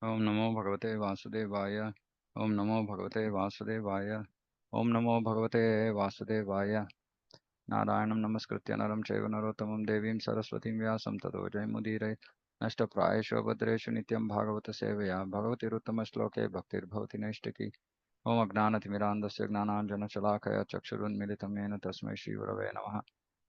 ओम नमो भगवते वासुदेवाय। ओम नमो भगवते वासुदेवाय। ओम नमो भगवते वासुदेवाय। नारायणं नमस्कृत्य नरं चैव नरोत्तमं देवीं सरस्वतीं व्यासं ततो जयमुदीरये। नष्टप्रायेषु भद्रेषु नित्यं भागवत सेवया भगवतिरुत्तमश्लोके भक्तिर्भवति नैष्टिकी। ओम अज्ञानतिमिरान्धस्य ज्ञानाञ्जनशलाकया चक्षुरुन्मिलितं येन तस्मै श्रीगुरवे नमः।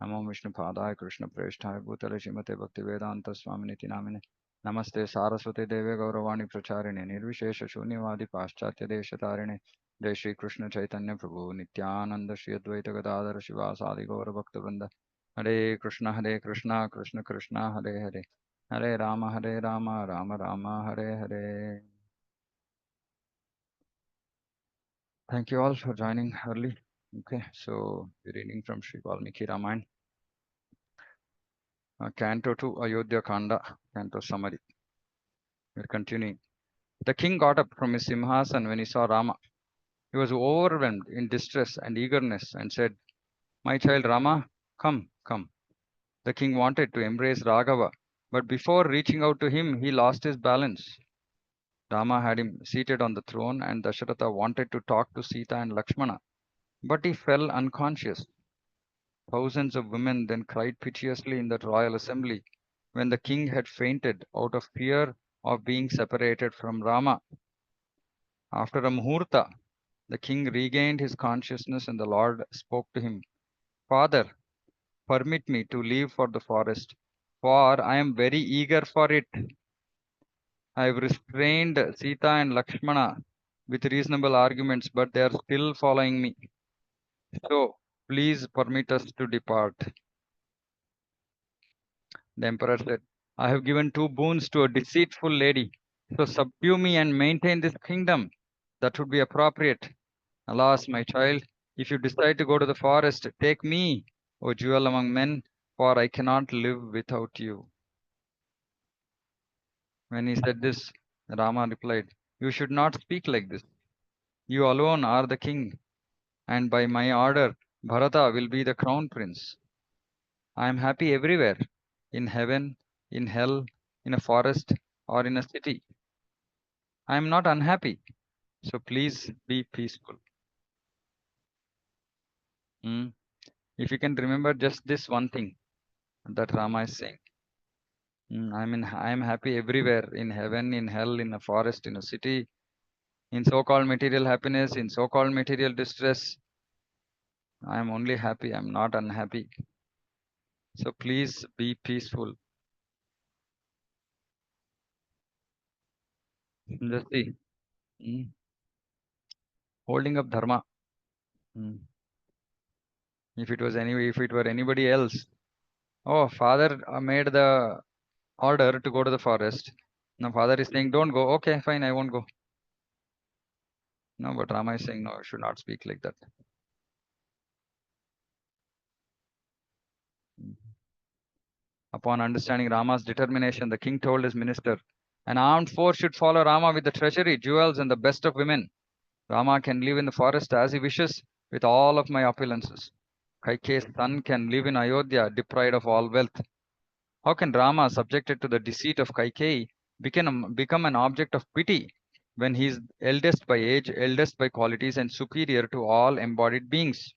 नमो विष्णुपादाय कृष्णप्रेष्ठाय भूतले श्रीमते भक्तिवेदान्तस्वामिनिति नामिने। नमस्ते सारस्वती देवे गौरवाणी प्रचारिणे निर्विशेष शून्यवादी पाश्चात्य देशतारिणे। जय श्री कृष्ण चैतन्य प्रभु नित्यानंद श्री अद्वैत गदाधर शिवासादि गौर भक्तवृंद। हरे कृष्ण कृष्ण कृष्ण हरे हरे। हरे Ram Ram Ram Hare Hare. Thank you all for joining early. Okay, so we're reading from Sri Valmiki Ramayana, Canto 2, Ayodhya Kanda, Canto Summary. We're continuing. The king got up from his simhasan when he saw Rama. He was overwhelmed in distress and eagerness and said, "My child Rama, come, come." The king wanted to embrace Raghava, but before reaching out to him, he lost his balance. Rama had him seated on the throne, and Dasharatha wanted to talk to Sita and Lakshmana, but he fell unconscious. Thousands of women then cried piteously in that royal assembly when the king had fainted out of fear of being separated from Rama. After a muhurta, the king regained his consciousness and the Lord spoke to him. "Father, permit me to leave for the forest, for I am very eager for it. I have restrained Sita and Lakshmana with reasonable arguments, but they are still following me. So, please permit us to depart." The emperor said, "I have given two boons to a deceitful lady. So subdue me and maintain this kingdom. That would be appropriate. Alas, my child, if you decide to go to the forest, take me, O jewel among men, for I cannot live without you." When he said this, Rama replied, "You should not speak like this. You alone are the king, and by my order, Bharata will be the crown prince. I am happy everywhere, in heaven, in hell, in a forest, or in a city. I am not unhappy, so please be peaceful." Hmm. If you can remember just this one thing that Rama is saying. I am happy everywhere, in heaven, in hell, in a forest, in a city, in so-called material happiness, in so-called material distress. I am only happy. I am not unhappy. So please be peaceful. Just see. Mm, Holding up dharma. Mm. If it were anybody else, oh, father made the order to go to the forest. Now father is saying, "Don't go." Okay, fine, I won't go. No, but Rama is saying, "No, you should not speak like that." Mm. Upon understanding Rama's determination, the king told his minister, "An armed force should follow Rama with the treasury, jewels, and the best of women. Rama can live in the forest as he wishes with all of my opulences. Kaike's son can live in Ayodhya deprived of all wealth. How can Rama, subjected to the deceit of Kaikeyi, become an object of pity when he is eldest by age, eldest by qualities, and superior to all embodied beings?"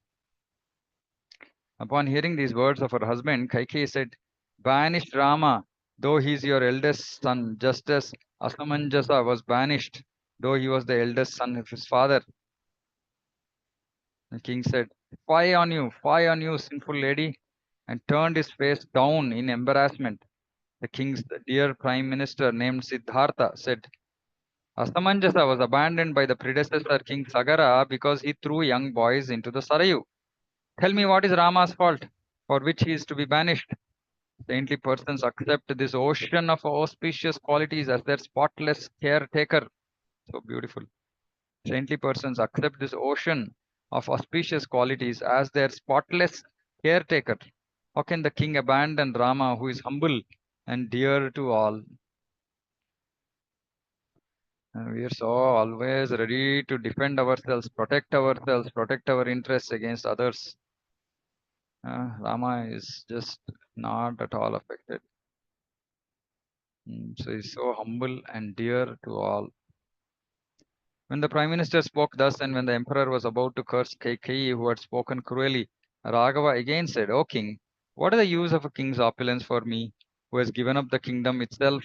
Upon hearing these words of her husband, Kaikeyi said, "Banish Rama, though he is your eldest son, just as Asamanjasa was banished, though he was the eldest son of his father." The king said, fie on you, sinful lady," and turned his face down in embarrassment. The king's dear prime minister, named Siddhartha, said, "Asamanjasa was abandoned by the predecessor King Sagara because he threw young boys into the Sarayu. Tell me, what is Rama's fault for which he is to be banished?" Saintly persons accept this ocean of auspicious qualities as their spotless caretaker. So beautiful. Saintly persons accept this ocean of auspicious qualities as their spotless caretaker. How can the king abandon Rama, who is humble and dear to all? And we are so always ready to defend ourselves, protect our interests against others. Rama is just not at all affected. So he's so humble and dear to all. When the prime minister spoke thus, and when the emperor was about to curse Kaikeyi, who had spoken cruelly, Raghava again said, O king, what is the use of a king's opulence for me, who has given up the kingdom itself?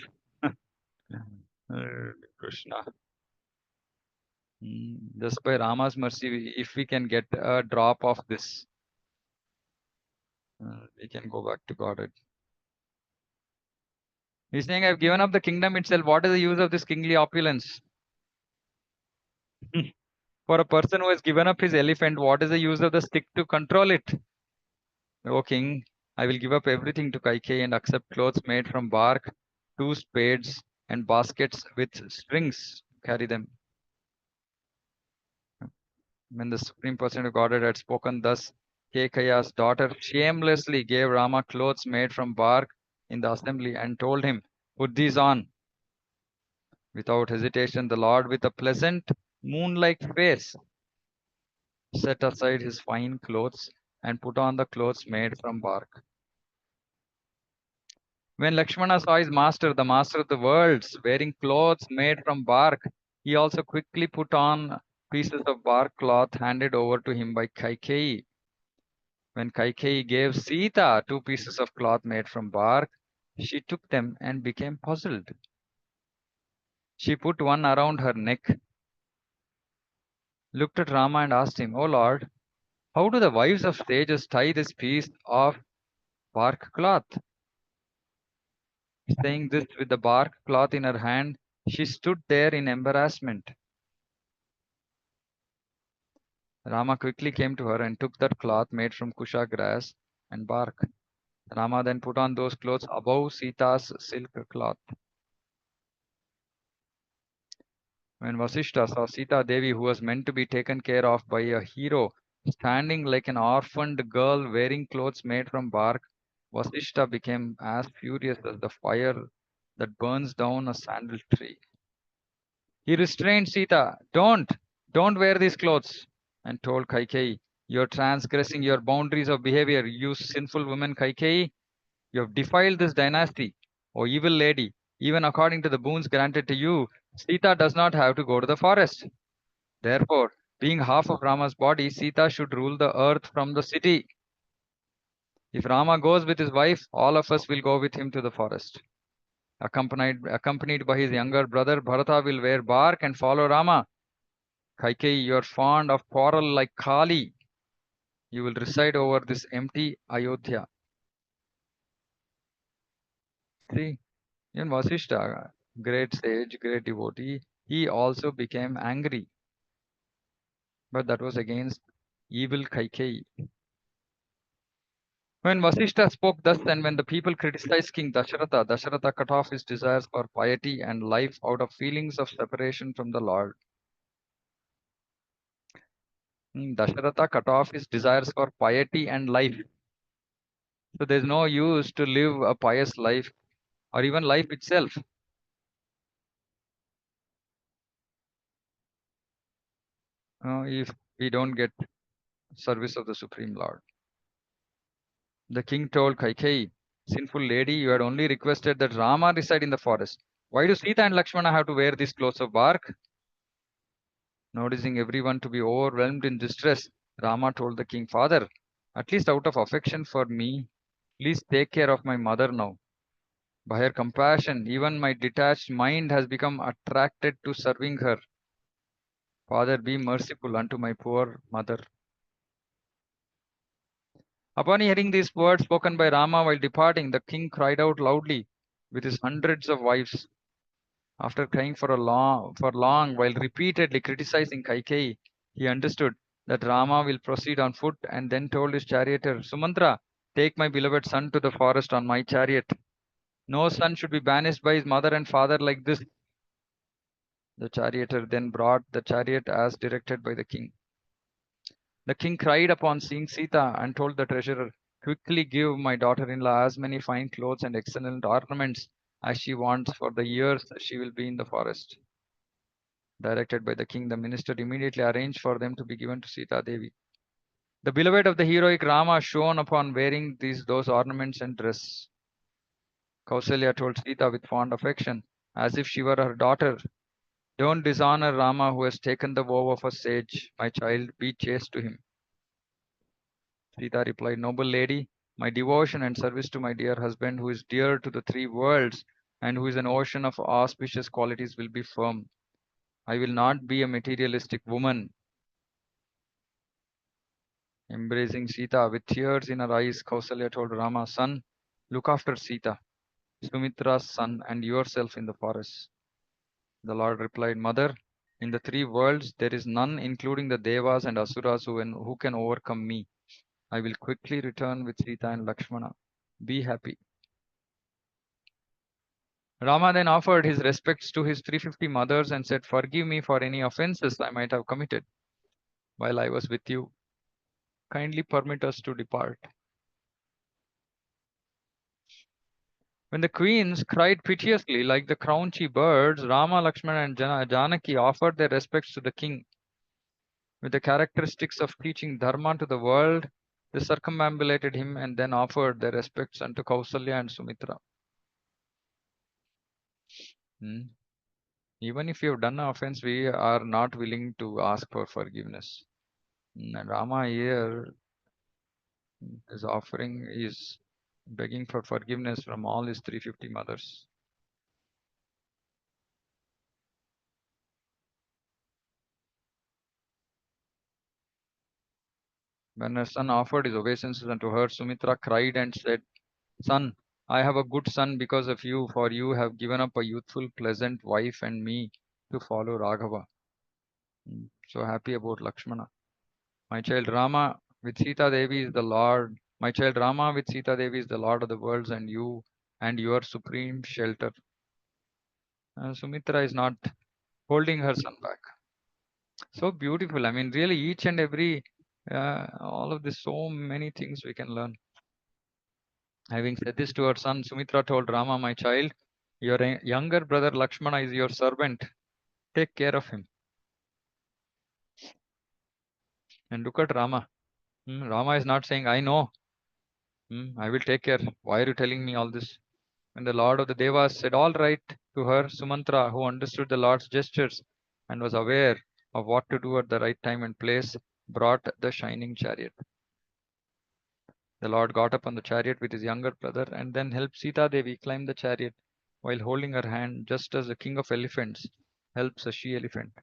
Krishna. Just by Rama's mercy, if we can get a drop of this, we can go back to Godhead. He's saying, I've given up the kingdom itself. What is the use of this kingly opulence? For a person who has given up his elephant, what is the use of the stick to control it? O king, I will give up everything to Kaikeyi and accept clothes made from bark, 2 spades, and baskets with strings. Carry them. When the Supreme Personality of Godhead had spoken thus, Kaikeya's daughter shamelessly gave Rama clothes made from bark in the assembly and told him, Put these on. Without hesitation, the Lord, with a pleasant, moon-like face, set aside his fine clothes and put on the clothes made from bark. When Lakshmana saw his master, the master of the worlds, wearing clothes made from bark, he also quickly put on pieces of bark cloth handed over to him by Kaikeyi. When Kaikeyi gave Sita 2 pieces of cloth made from bark, she took them and became puzzled. She put one around her neck, looked at Rama and asked him, O Lord, how do the wives of sages tie this piece of bark cloth? Saying this with the bark cloth in her hand, she stood there in embarrassment. Rama quickly came to her and took that cloth made from kusha grass and bark. Rama then put on those clothes above Sita's silk cloth. When Vasishta saw Sita Devi, who was meant to be taken care of by a hero, standing like an orphaned girl wearing clothes made from bark, Vasishta became as furious as the fire that burns down a sandal tree. He restrained Sita, don't wear these clothes, and told Kaikeyi, You're transgressing your boundaries of behavior, you sinful woman Kaikeyi. You have defiled this dynasty, O evil lady. Even according to the boons granted to you, Sita does not have to go to the forest. Therefore, being half of Rama's body, Sita should rule the earth from the city. If Rama goes with his wife, all of us will go with him to the forest. Accompanied by his younger brother, Bharata will wear bark and follow Rama. Kaikeyi, you are fond of quarrel like Kali. You will reside over this empty Ayodhya. See, even Vasishta, great sage, great devotee, he also became angry. But that was against evil Kaikeyi. When Vasishta spoke thus, and when the people criticized King Dasharatha, Dasharatha cut off his desires for piety and life out of feelings of separation from the Lord. Dasharatha cut off his desires for piety and life. So there's no use to live a pious life or even life itself. If we don't get service of the Supreme Lord. The king told Kaikeyi, Sinful lady, you had only requested that Rama reside in the forest. Why do Sita and Lakshmana have to wear these clothes of bark? Noticing everyone to be overwhelmed in distress, Rama told the king, Father, at least out of affection for me, please take care of my mother now. By her compassion, even my detached mind has become attracted to serving her. Father, be merciful unto my poor mother. Upon hearing these words spoken by Rama while departing, the king cried out loudly with his hundreds of wives. After crying for long while repeatedly criticizing Kaikeyi, he understood that Rama will proceed on foot and then told his charioteer, Sumantra, take my beloved son to the forest on my chariot. No son should be banished by his mother and father like this. The charioteer then brought the chariot as directed by the king. The king cried upon seeing Sita and told the treasurer, Quickly give my daughter in law as many fine clothes and excellent ornaments as she wants for the years she will be in the forest. Directed by the king, the minister immediately arranged for them to be given to Sita Devi. The beloved of the heroic Rama shone upon wearing those ornaments and dress. Kausalya told Sita with fond affection, as if she were her daughter, "Don't dishonor Rama who has taken the vow of a sage. My child, be chaste to him." Sita replied, "Noble lady, my devotion and service to my dear husband, who is dear to the three worlds and who is an ocean of auspicious qualities, will be firm. I will not be a materialistic woman." Embracing Sita with tears in her eyes, Kausalya told Rama, "Son, look after Sita, Sumitra's son, and yourself in the forest." The Lord replied, "Mother, in the three worlds there is none, including the Devas and Asuras, who can overcome me. I will quickly return with Sita and Lakshmana. Be happy." Rama then offered his respects to his 350 mothers and said, "Forgive me for any offenses I might have committed while I was with you. Kindly permit us to depart." When the queens cried piteously like the crouchy birds, Rama, Lakshmana, and Janaki offered their respects to the king. With the characteristics of teaching dharma to the world, they circumambulated him and then offered their respects unto Kausalya and Sumitra. Hmm. Even if you have done an offense, we are not willing to ask for forgiveness. And Rama here is offering, is begging for forgiveness from all his 350 mothers. When her son offered his obeisances unto her, Sumitra cried and said, "Son, I have a good son because of you, for you have given up a youthful, pleasant wife and me to follow Raghava." So happy about Lakshmana. My child Rama with Sita Devi is the Lord. My child Rama with Sita Devi is the Lord of the worlds, and you and your supreme shelter. Sumitra is not holding her son back. So beautiful. I mean, really, each and every, all of this, so many things we can learn. Having said this to her son, Sumitra told Rama, "My child, your younger brother Lakshmana is your servant. Take care of him." And look at Rama. Rama is not saying, "I know. I will take care. Why are you telling me all this?" When the Lord of the Devas said all right to her, Sumantra, who understood the Lord's gestures and was aware of what to do at the right time and place, brought the shining chariot. The Lord got up on the chariot with his younger brother and then helped Sita Devi climb the chariot while holding her hand, just as the king of elephants helps a she elephant.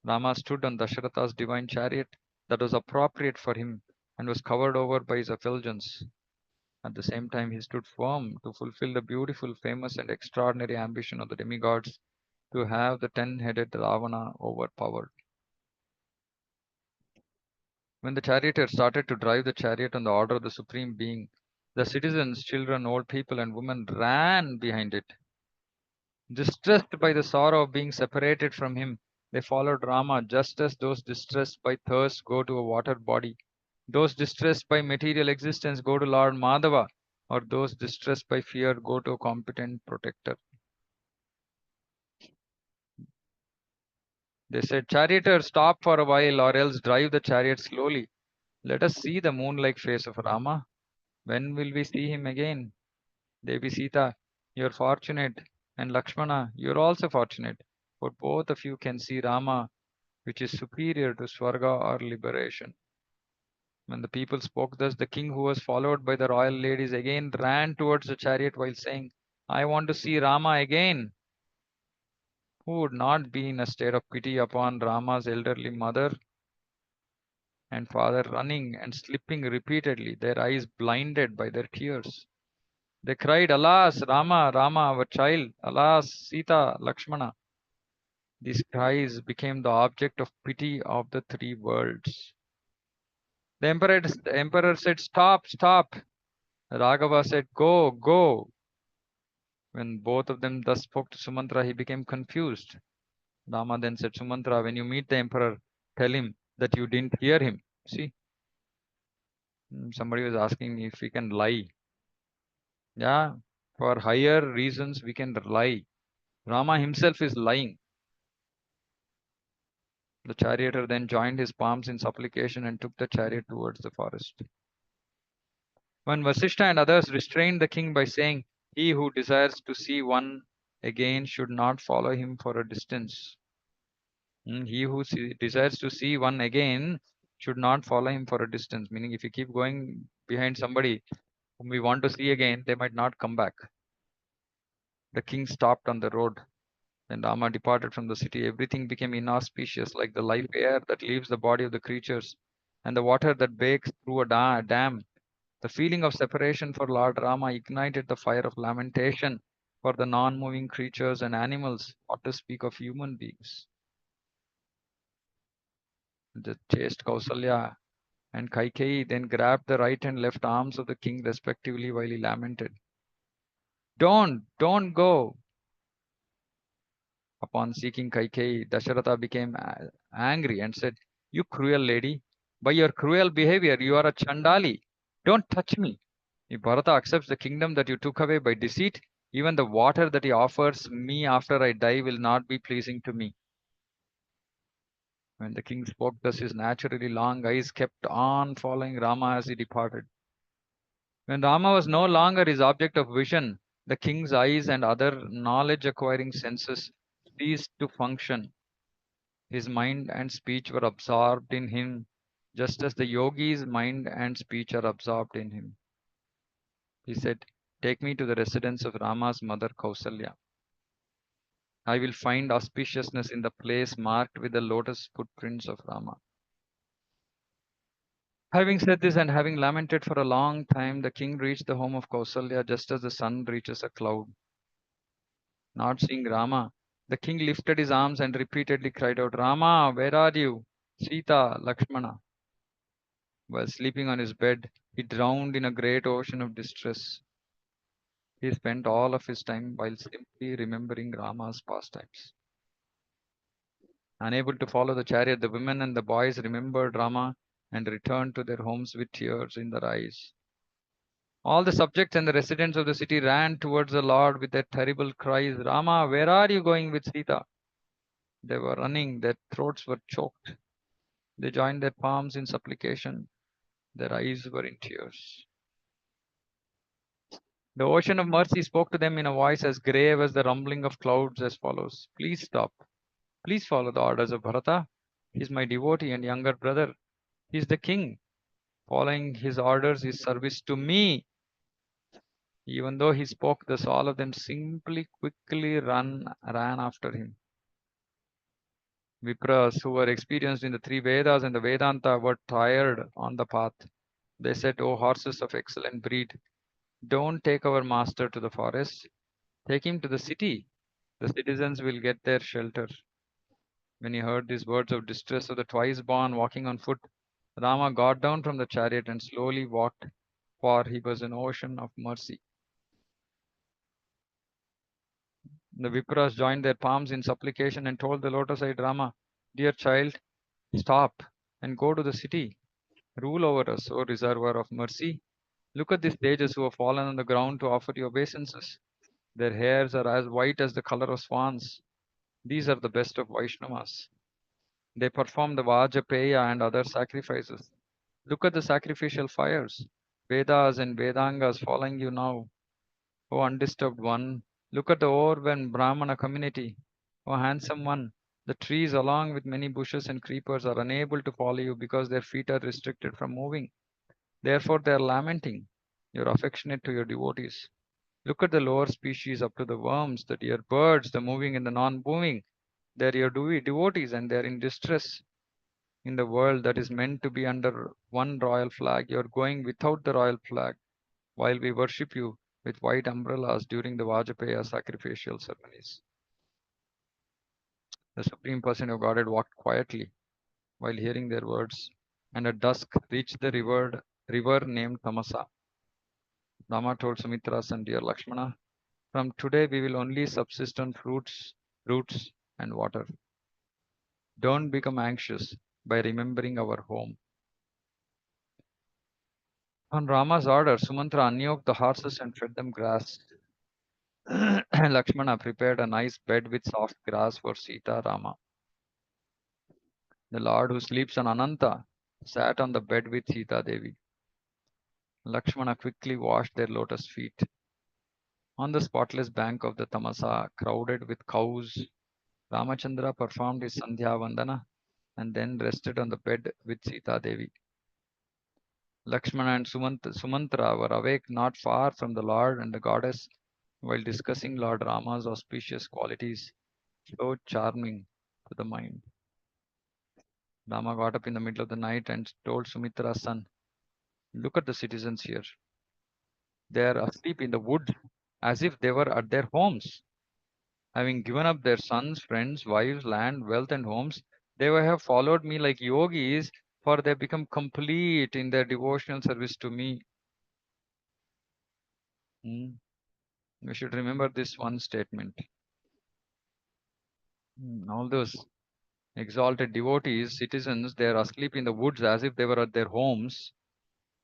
Rama stood on Dasharatha's divine chariot that was appropriate for him and was covered over by his effulgence. At the same time, he stood firm to fulfill the beautiful, famous, and extraordinary ambition of the demigods to have the 10-headed Ravana overpowered. When the charioteer started to drive the chariot on the order of the Supreme Being, the citizens, children, old people, and women ran behind it. Distressed by the sorrow of being separated from him, they followed Rama just as those distressed by thirst go to a water body, those distressed by material existence go to Lord Madhava, or those distressed by fear go to a competent protector. They said, "Charioteer, stop for a while, or else drive the chariot slowly. Let us see the moon-like face of Rama. When will we see him again? Devi Sita, you're fortunate, and Lakshmana, you're also fortunate, for both of you can see Rama, which is superior to Swarga or liberation." When the people spoke thus, the king, who was followed by the royal ladies, again ran towards the chariot while saying, "I want to see Rama again." Who would not be in a state of pity upon Rama's elderly mother and father running and slipping repeatedly, their eyes blinded by their tears? They cried, "Alas, Rama, Rama, our child! Alas, Sita, Lakshmana!" These cries became the object of pity of the three worlds. The emperor said, "Stop, stop." Raghava said, "Go, go." When both of them thus spoke to Sumantra, he became confused. Rama then said, "Sumantra, when you meet the emperor, tell him that you didn't hear him." See, somebody was asking me if we can lie. Yeah, for higher reasons we can lie. Rama himself is lying. The charioteer then joined his palms in supplication and took the chariot towards the forest. When Vasishtha and others restrained the king by saying, He who desires to see one again should not follow him for a distance. He who desires to see one again should not follow him for a distance. Meaning, if you keep going behind somebody whom we want to see again, they might not come back. The king stopped on the road. Then Rama departed from the city. Everything became inauspicious, like the live air that leaves the body of the creatures, and the water that bakes through a dam. The feeling of separation for Lord Rama ignited the fire of lamentation for the non moving creatures and animals, what to speak of human beings. The chaste Kausalya and Kaikeyi then grabbed the right and left arms of the king respectively while he lamented. Don't go. Upon seeking Kaikeyi, Dasharatha became angry and said, You cruel lady, by your cruel behavior, you are a Chandali. Don't touch me. If Bharata accepts the kingdom that you took away by deceit, even the water that he offers me after I die will not be pleasing to me. When the king spoke thus, his naturally long eyes kept on following Rama as he departed. When Rama was no longer his object of vision, the king's eyes and other knowledge acquiring senses ceased to function. His mind and speech were absorbed in him, just as the yogi's mind and speech are absorbed in him. He said, Take me to the residence of Rama's mother Kausalya. I will find auspiciousness in the place marked with the lotus footprints of Rama. Having said this and having lamented for a long time, the king reached the home of Kausalya just as the sun reaches a cloud. Not seeing Rama, the king lifted his arms and repeatedly cried out, Rama, where are you? Sita, Lakshmana. While sleeping on his bed, he drowned in a great ocean of distress. He spent all of his time while simply remembering Rama's pastimes. Unable to follow the chariot, the women and the boys remembered Rama and returned to their homes with tears in their eyes. All the subjects and the residents of the city ran towards the Lord with their terrible cries, Rama, where are you going with Sita? They were running, their throats were choked. They joined their palms in supplication, their eyes were in tears. The ocean of mercy spoke to them in a voice as grave as the rumbling of clouds as follows. Please stop. Please follow the orders of Bharata. He is my devotee and younger brother. He is the king. Following his orders is service to me. Even though he spoke thus, all of them simply quickly ran after him. Vipras who were experienced in the three Vedas and the Vedanta were tired on the path. They said, O horses of excellent breed, don't take our master to the forest. Take him to the city. The citizens will get their shelter. When he heard these words of distress of the twice born walking on foot, Rama got down from the chariot and slowly walked, for he was an ocean of mercy. The Vipras joined their palms in supplication and told the lotus-eyed Rama, Dear child, stop and go to the city. Rule over us, O reservoir of mercy. Look at these sages who have fallen on the ground to offer you obeisances. Their hairs are as white as the color of swans. These are the best of Vaishnavas. They perform the Vajapeya and other sacrifices. Look at the sacrificial fires. Vedas and Vedangas following you now. O undisturbed one, look at the overwhelmed Brahmana community. O handsome one, the trees along with many bushes and creepers are unable to follow you because their feet are restricted from moving. Therefore they are lamenting. You are affectionate to your devotees. Look at the lower species up to the worms, the dear birds, the moving and the non-moving. They are your devotees and they are in distress. In the world that is meant to be under one royal flag, you are going without the royal flag, while we worship you with white umbrellas during the Vajapaya sacrificial ceremonies. The Supreme Person of Godhead walked quietly while hearing their words, and at dusk reached the river named Tamasa. Rama told Sumitra son, Dear Lakshmana, from today we will only subsist on fruits, roots, and water. Don't become anxious by remembering our home. On Rama's order, Sumantra unyoked the horses and fed them grass. Lakshmana prepared a nice bed with soft grass for Sita Rama. The Lord who sleeps on Ananta sat on the bed with Sita Devi. Lakshmana quickly washed their lotus feet. On the spotless bank of the Tamasa, crowded with cows, Ramachandra performed his Sandhya Vandana and then rested on the bed with Sita Devi. Lakshmana and Sumantra were awake not far from the Lord and the goddess while discussing Lord Rama's auspicious qualities, so charming to the mind. Rama got up in the middle of the night and told Sumitra's son, "Look at the citizens here. They are asleep in the wood as if they were at their homes. Having given up their sons, friends, wives, land, wealth, and homes, they have followed me like yogis, for they have become complete in their devotional service to me." Hmm. We should remember this one statement. All those exalted devotees, citizens, they are asleep in the woods as if they were at their homes.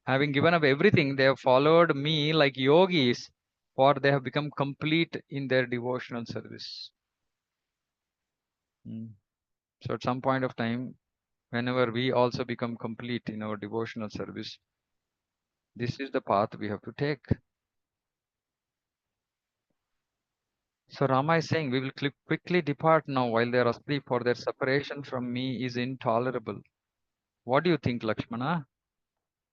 Having given up everything, they have followed me like yogis, for they have become complete in their devotional service. Mm. So, at some point of time, whenever we also become complete in our devotional service, this is the path we have to take. So, Rama is saying, "We will quickly depart now while they are asleep, for their separation from me is intolerable." What do you think, Lakshmana?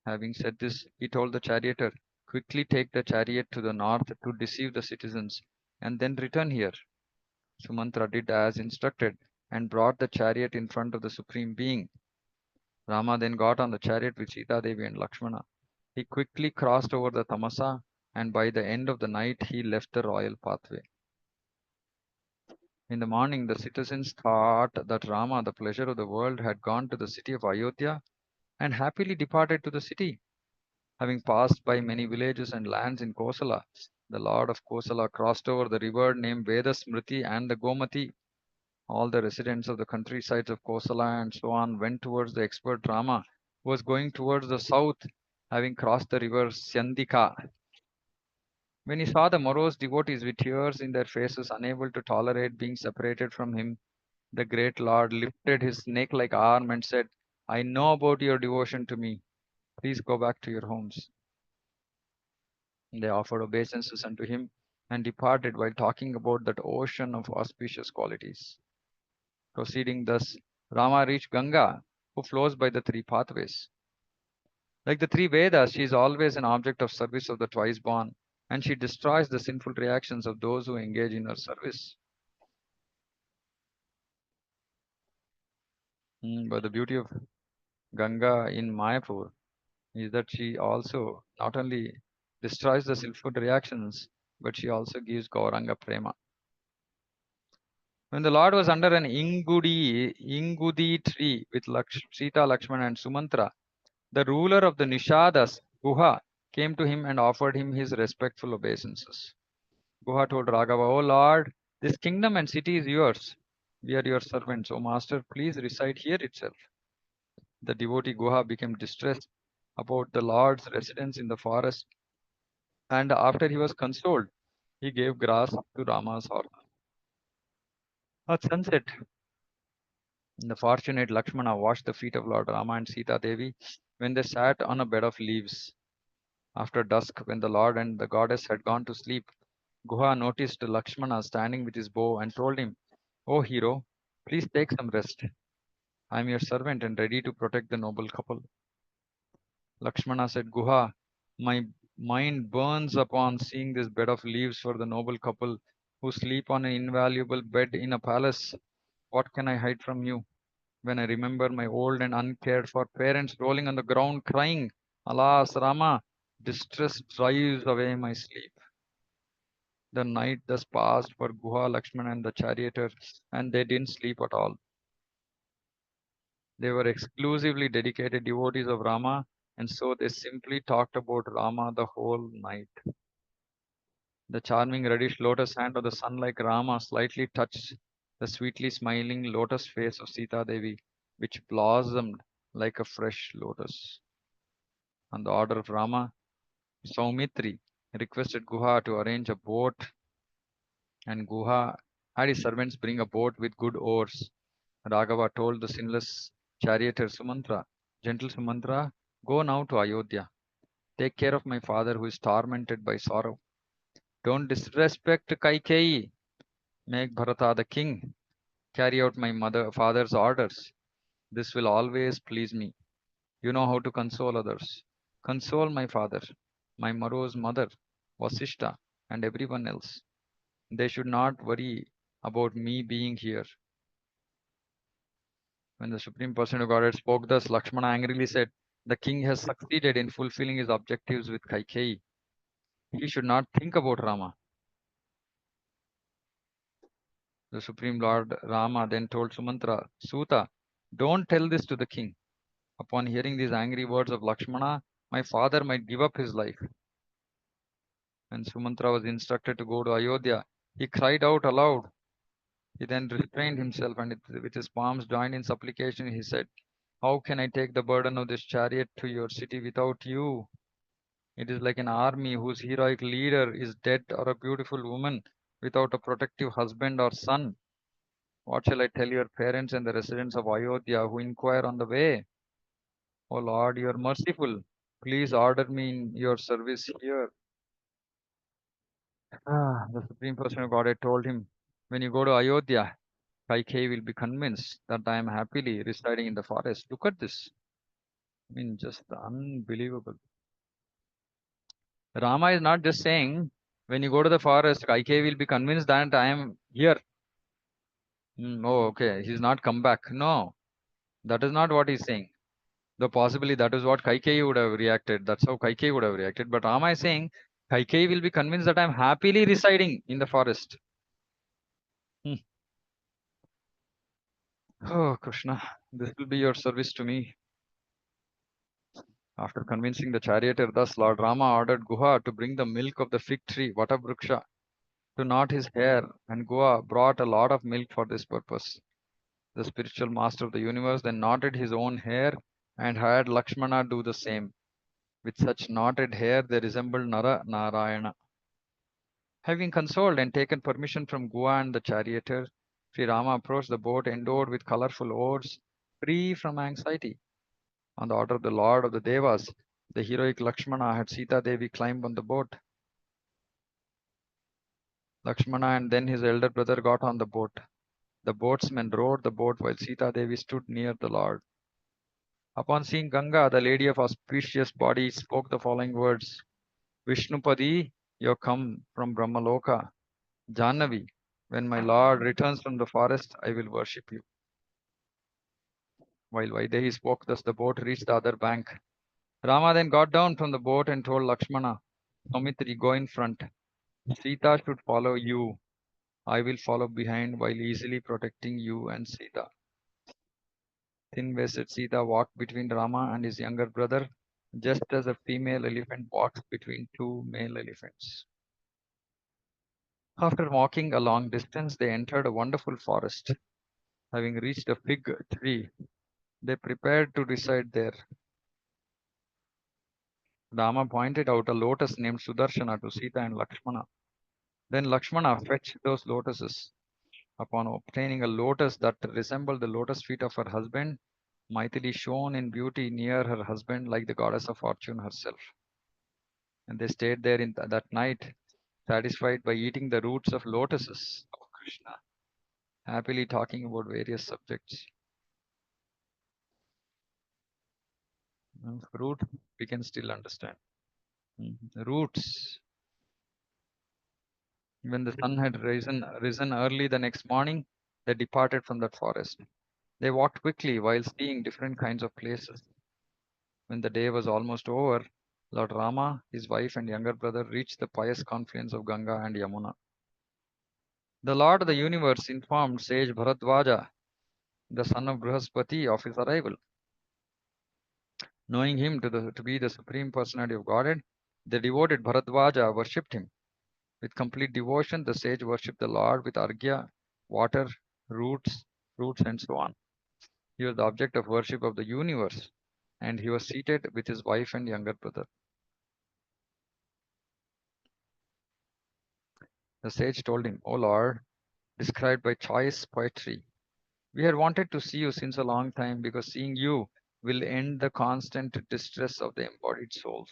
Having said this, he told the charioteer, "Quickly take the chariot to the north to deceive the citizens, and then return here." Sumantra did as instructed and brought the chariot in front of the Supreme Being. Rama then got on the chariot with Sita Devi and Lakshmana. He quickly crossed over the Tamasa, and by the end of the night he left the royal pathway. In the morning, the citizens thought that Rama, the pleasure of the world, had gone to the city of Ayodhya and happily departed to the city. Having passed by many villages and lands in Kosala, the lord of Kosala crossed over the river named Vedasmriti and the Gomati. All the residents of the countrysides of Kosala and so on went towards the expert Rama, who was going towards the south, having crossed the river Syandika. When he saw the morose devotees with tears in their faces, unable to tolerate being separated from him, the great lord lifted his snake like arm and said, "I know about your devotion to me. Please go back to your homes." They offered obeisances unto him and departed while talking about that ocean of auspicious qualities. Proceeding thus, Rama reached Ganga, who flows by the three pathways. Like the three Vedas, she is always an object of service of the twice born, and she destroys the sinful reactions of those who engage in her service. But the beauty of Ganga in Mayapur is that she also not only destroys the sinful reactions, but she also gives Gauranga Prema. When the Lord was under an Ingudi tree with Sita, Lakshmana, and Sumantra, the ruler of the Nishadas, Guha, came to him and offered him his respectful obeisances. Guha told Raghava, "O Lord, this kingdom and city is yours. We are your servants. O Master, please reside here itself." The devotee Guha became distressed about the Lord's residence in the forest, and after he was consoled, he gave grass to Rama's horse. At sunset, the fortunate Lakshmana washed the feet of Lord Rama and Sita Devi when they sat on a bed of leaves. After dusk, when the Lord and the goddess had gone to sleep, Guha noticed Lakshmana standing with his bow and told him, "O hero, please take some rest. I am your servant and ready to protect the noble couple." Lakshmana said, "Guha, my mind burns upon seeing this bed of leaves for the noble couple who sleep on an invaluable bed in a palace. What can I hide from you? When I remember my old and uncared for parents rolling on the ground crying, alas, Rama, distress drives away my sleep." The night thus passed for Guha, Lakshmana, and the charioteer, and they didn't sleep at all. They were exclusively dedicated devotees of Rama, and so they simply talked about Rama the whole night. The charming reddish lotus hand of the sun like Rama slightly touched the sweetly smiling lotus face of Sita Devi, which blossomed like a fresh lotus. On the order of Rama, Saumitri requested Guha to arrange a boat, and Guha had his servants bring a boat with good oars. Raghava told the sinless charioteer Sumantra, "Gentle Sumantra, go now to Ayodhya. Take care of my father who is tormented by sorrow. Don't disrespect Kaikeyi. Make Bharata the king. Carry out my father's orders. This will always please me. You know how to console others. Console my father, my morose mother, Vasishta, and everyone else. They should not worry about me being here. When the Supreme Personality of Godhead spoke thus, Lakshmana angrily said, the king has succeeded in fulfilling his objectives with Kaikeyi. He should not think about Rama. The Supreme Lord Rama then told Sumantra, Suta, don't tell this to the king. Upon hearing these angry words of Lakshmana, my father might give up his life. When Sumantra was instructed to go to Ayodhya, he cried out aloud. He then restrained himself and with his palms joined in supplication, he said, how can I take the burden of this chariot to your city without you? It is like an army whose heroic leader is dead or a beautiful woman without a protective husband or son. What shall I tell your parents and the residents of Ayodhya who inquire on the way? O Lord, you are merciful. Please order me in your service here. The Supreme Person of Godhead told him, when you go to Ayodhya, Kaikeyi will be convinced that I am happily residing in the forest. Look at this. I mean, just unbelievable. Rama is not just saying, when you go to the forest, Kaikeyi will be convinced that I am here. Oh, okay. He's not come back. No, that is not what he's saying. Though possibly that is what Kaikeyi would have reacted. That's how Kaikeyi would have reacted. But Rama is saying, Kaikeyi will be convinced that I am happily residing in the forest. Hmm. Oh, Krishna, this will be your service to me. After convincing the charioteer, thus Lord Rama ordered Guha to bring the milk of the fig tree, Vatabruksha, to knot his hair, and Guha brought a lot of milk for this purpose. The spiritual master of the universe then knotted his own hair and had Lakshmana do the same. With such knotted hair, they resembled Nara Narayana. Having consoled and taken permission from Guha and the charioteer, Sri Rama approached the boat endowed with colorful oars, free from anxiety. On the order of the Lord of the Devas, the heroic Lakshmana had Sita Devi climb on the boat. Lakshmana and then his elder brother got on the boat. The boatsmen rowed the boat while Sita Devi stood near the Lord. Upon seeing Ganga, the lady of auspicious body spoke the following words: Vishnupadi, you have come from Brahmaloka. Jannavi, when my Lord returns from the forest, I will worship you. While Vaidehi spoke thus, the boat reached the other bank. Rama then got down from the boat and told Lakshmana, Saumitri, go in front. Sita should follow you. I will follow behind while easily protecting you and Sita. Thin-waisted Sita walked between Rama and his younger brother, just as a female elephant walks between two male elephants. After walking a long distance, they entered a wonderful forest. Having reached a fig tree, they prepared to reside there. Rama pointed out a lotus named Sudarshana to Sita and Lakshmana. Then Lakshmana fetched those lotuses. Upon obtaining a lotus that resembled the lotus feet of her husband, Maithili shone in beauty near her husband like the goddess of fortune herself. And they stayed there that night, satisfied by eating the roots of lotuses. Oh, Krishna, happily talking about various subjects. Fruit, we can still understand. Roots. When the sun had risen early the next morning, they departed from that forest. They walked quickly while seeing different kinds of places. When the day was almost over, Lord Rama, his wife, and younger brother reached the pious confluence of Ganga and Yamuna. The Lord of the universe informed sage Bharadwaja, the son of Brihaspati, of his arrival. Knowing him to be the Supreme Personality of Godhead, the devoted Bharadwaja worshipped him. With complete devotion, the sage worshipped the Lord with argya, water, roots, fruits, and so on. He was the object of worship of the universe, and he was seated with his wife and younger brother. The sage told him, O Lord, described by choice poetry, we had wanted to see you since a long time because seeing you will end the constant distress of the embodied souls.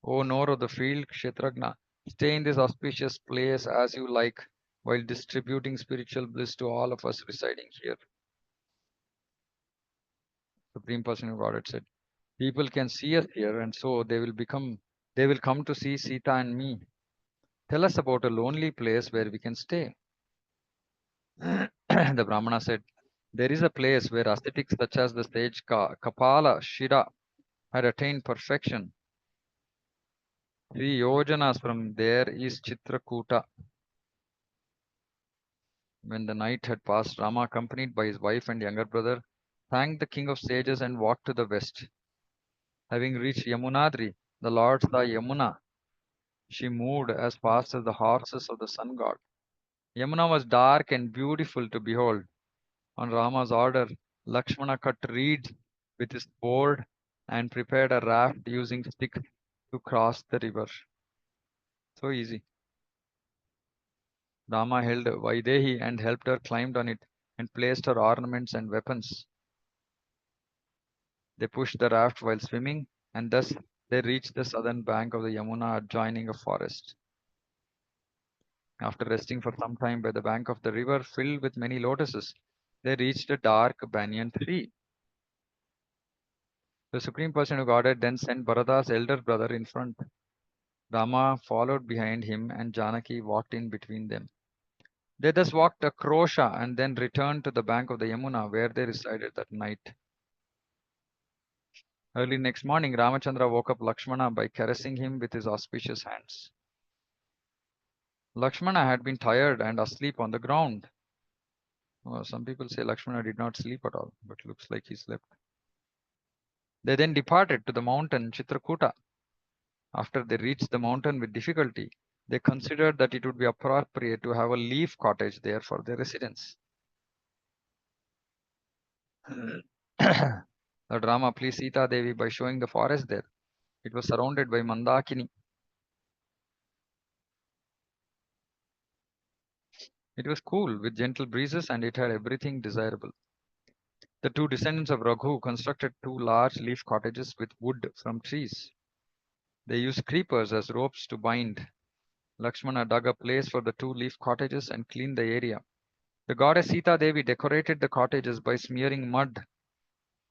O Nor of the field, Kshetragna, stay in this auspicious place as you like, while distributing spiritual bliss to all of us residing here. Supreme Person of Godhead said, people can see us here, and so they will come to see Sita and me. Tell us about a lonely place where we can stay. The Brahmana said, there is a place where ascetics such as the sage Kapala Shira had attained perfection. 3 yojanas from there is Chitrakuta. When the night had passed, Rama, accompanied by his wife and younger brother, thanked the king of sages and walked to the west. Having reached Yamunadri, the Lord saw Yamuna. She moved as fast as the horses of the sun god. Yamuna was dark and beautiful to behold. On Rama's order, Lakshmana cut reeds with his sword and prepared a raft using sticks to cross the river. So easy. Rama held Vaidehi and helped her climb on it and placed her ornaments and weapons. They pushed the raft while swimming, and thus they reached the southern bank of the Yamuna adjoining a forest. After resting for some time by the bank of the river filled with many lotuses, they reached a dark banyan tree. The Supreme Person of Godhead then sent Bharata's elder brother in front. Rama followed behind him, and Janaki walked in between them. They thus walked a Krosha and then returned to the bank of the Yamuna, where they resided that night. Early next morning, Ramachandra woke up Lakshmana by caressing him with his auspicious hands. Lakshmana had been tired and asleep on the ground. Well, some people say Lakshmana did not sleep at all, but looks like he slept. They then departed to the mountain Chitrakuta. After they reached the mountain with difficulty, they considered that it would be appropriate to have a leaf cottage there for their residence. Lord Rama pleased Sita Devi by showing the forest there. It was surrounded by Mandakini. It was cool with gentle breezes and it had everything desirable. The two descendants of Raghu constructed 2 large leaf cottages with wood from trees. They used creepers as ropes to bind. Lakshmana dug a place for the 2 leaf cottages and cleaned the area. The goddess Sita Devi decorated the cottages by smearing mud.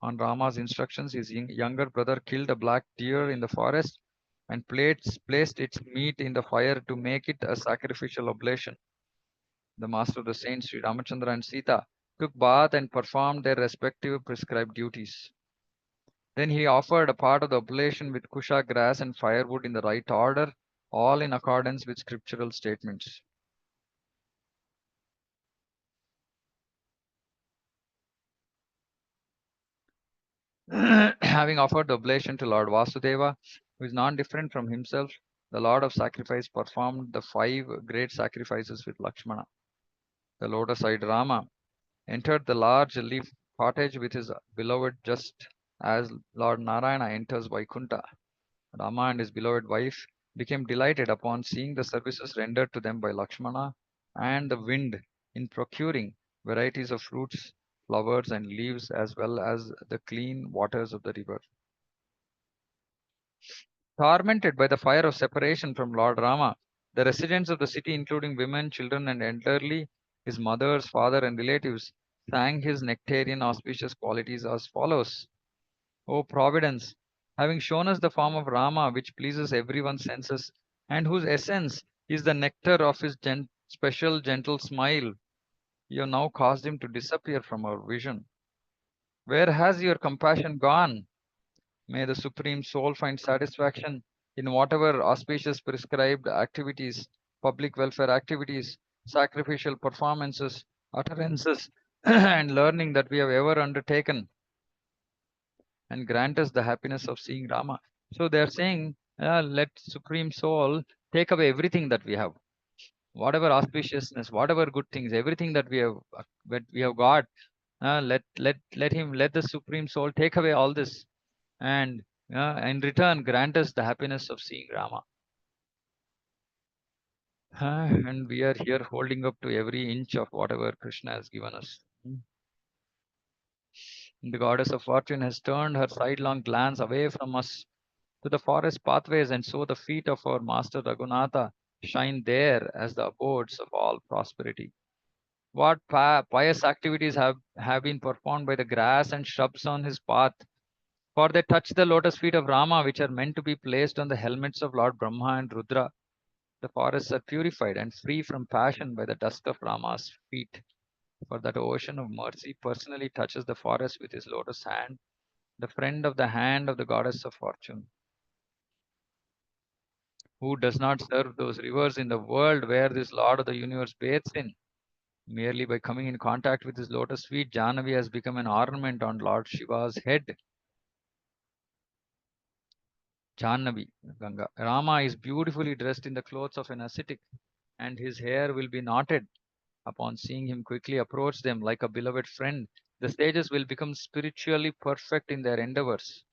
On Rama's instructions, his younger brother killed a black deer in the forest and placed its meat in the fire to make it a sacrificial oblation. The master of the saints, Sri Ramachandra and Sita, took bath and performed their respective prescribed duties. Then he offered a part of the oblation with kusha grass and firewood in the right order, all in accordance with scriptural statements. Having offered the oblation to Lord Vasudeva, who is non different from himself, the Lord of Sacrifice performed the 5 great sacrifices with Lakshmana. The lotus eyed Rama entered the large leaf cottage with his beloved just as Lord Narayana enters Vaikuntha. Rama and his beloved wife became delighted upon seeing the services rendered to them by Lakshmana and the wind in procuring varieties of fruits, flowers, and leaves, as well as the clean waters of the river. Tormented by the fire of separation from Lord Rama, the residents of the city, including women, children, and elderly, his mother's father, and relatives, sang his nectarian auspicious qualities as follows. O Providence, having shown us the form of Rama, which pleases everyone's senses, and whose essence is the nectar of his special gentle smile, you have now caused him to disappear from our vision. Where has your compassion gone? May the Supreme Soul find satisfaction in whatever auspicious prescribed activities, public welfare activities, sacrificial performances, utterances, and learning that we have ever undertaken, and grant us the happiness of seeing Rama. So they are saying, let Supreme Soul take away everything that we have, whatever auspiciousness, whatever good things, everything that we have got. Let the Supreme Soul take away all this, and in return grant us the happiness of seeing Rama. And we are here holding up to every inch of whatever Krishna has given us. The goddess of fortune has turned her sidelong glance away from us to the forest pathways, and so the feet of our master Raghunatha shine there as the abodes of all prosperity. What pious activities have been performed by the grass and shrubs on his path, for they touch the lotus feet of Rama, which are meant to be placed on the helmets of Lord Brahma and Rudra. The forests are purified and free from passion by the dust of Rama's feet. For that ocean of mercy personally touches the forest with his lotus hand, the friend of the hand of the goddess of fortune. Who does not serve those rivers in the world where this Lord of the universe bathes in? Merely by coming in contact with his lotus feet, Jahnavi has become an ornament on Lord Shiva's head. Jahnavi, Ganga. Rama is beautifully dressed in the clothes of an ascetic, and his hair will be knotted. Upon seeing him quickly approach them like a beloved friend, the sages will become spiritually perfect in their endeavors.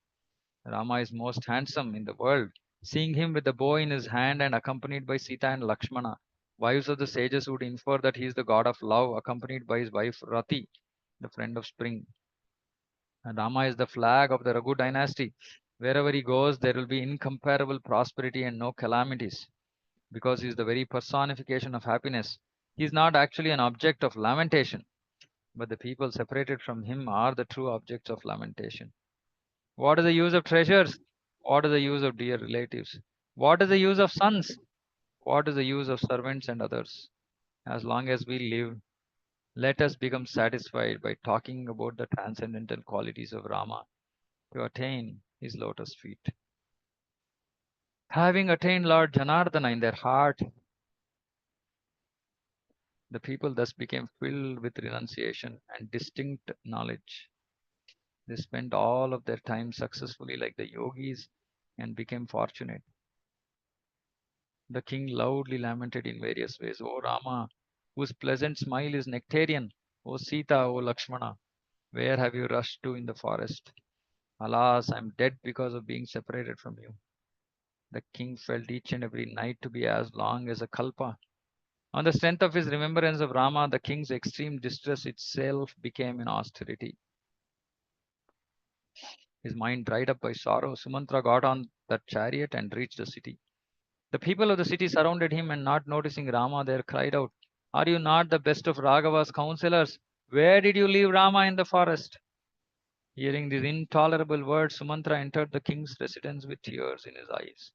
Rama is most handsome in the world. Seeing him with the bow in his hand and accompanied by Sita and Lakshmana, wives of the sages would infer that he is the god of love, accompanied by his wife Rati, the friend of spring. And Rama is the flag of the Raghu dynasty. Wherever he goes, there will be incomparable prosperity and no calamities, because he is the very personification of happiness. He is not actually an object of lamentation, but the people separated from him are the true objects of lamentation. What is the use of treasures? What is the use of dear relatives? What is the use of sons? What is the use of servants and others? As long as we live, let us become satisfied by talking about the transcendental qualities of Rama to attain his lotus feet. Having attained Lord Janardana in their heart, the people thus became filled with renunciation and distinct knowledge. They spent all of their time successfully like the yogis and became fortunate. The king loudly lamented in various ways, O Rama, whose pleasant smile is nectarian, O Sita, O Lakshmana, where have you rushed to in the forest? Alas, I am dead because of being separated from you. The king felt each and every night to be as long as a kalpa. On the strength of his remembrance of Rama, the king's extreme distress itself became an austerity. His mind dried up by sorrow. Sumantra got on that chariot and reached the city. The people of the city surrounded him, and not noticing Rama there cried out, Are you not the best of Raghava's counselors? Where did you leave Rama in the forest? Hearing these intolerable words, Sumantra entered the king's residence with tears in his eyes.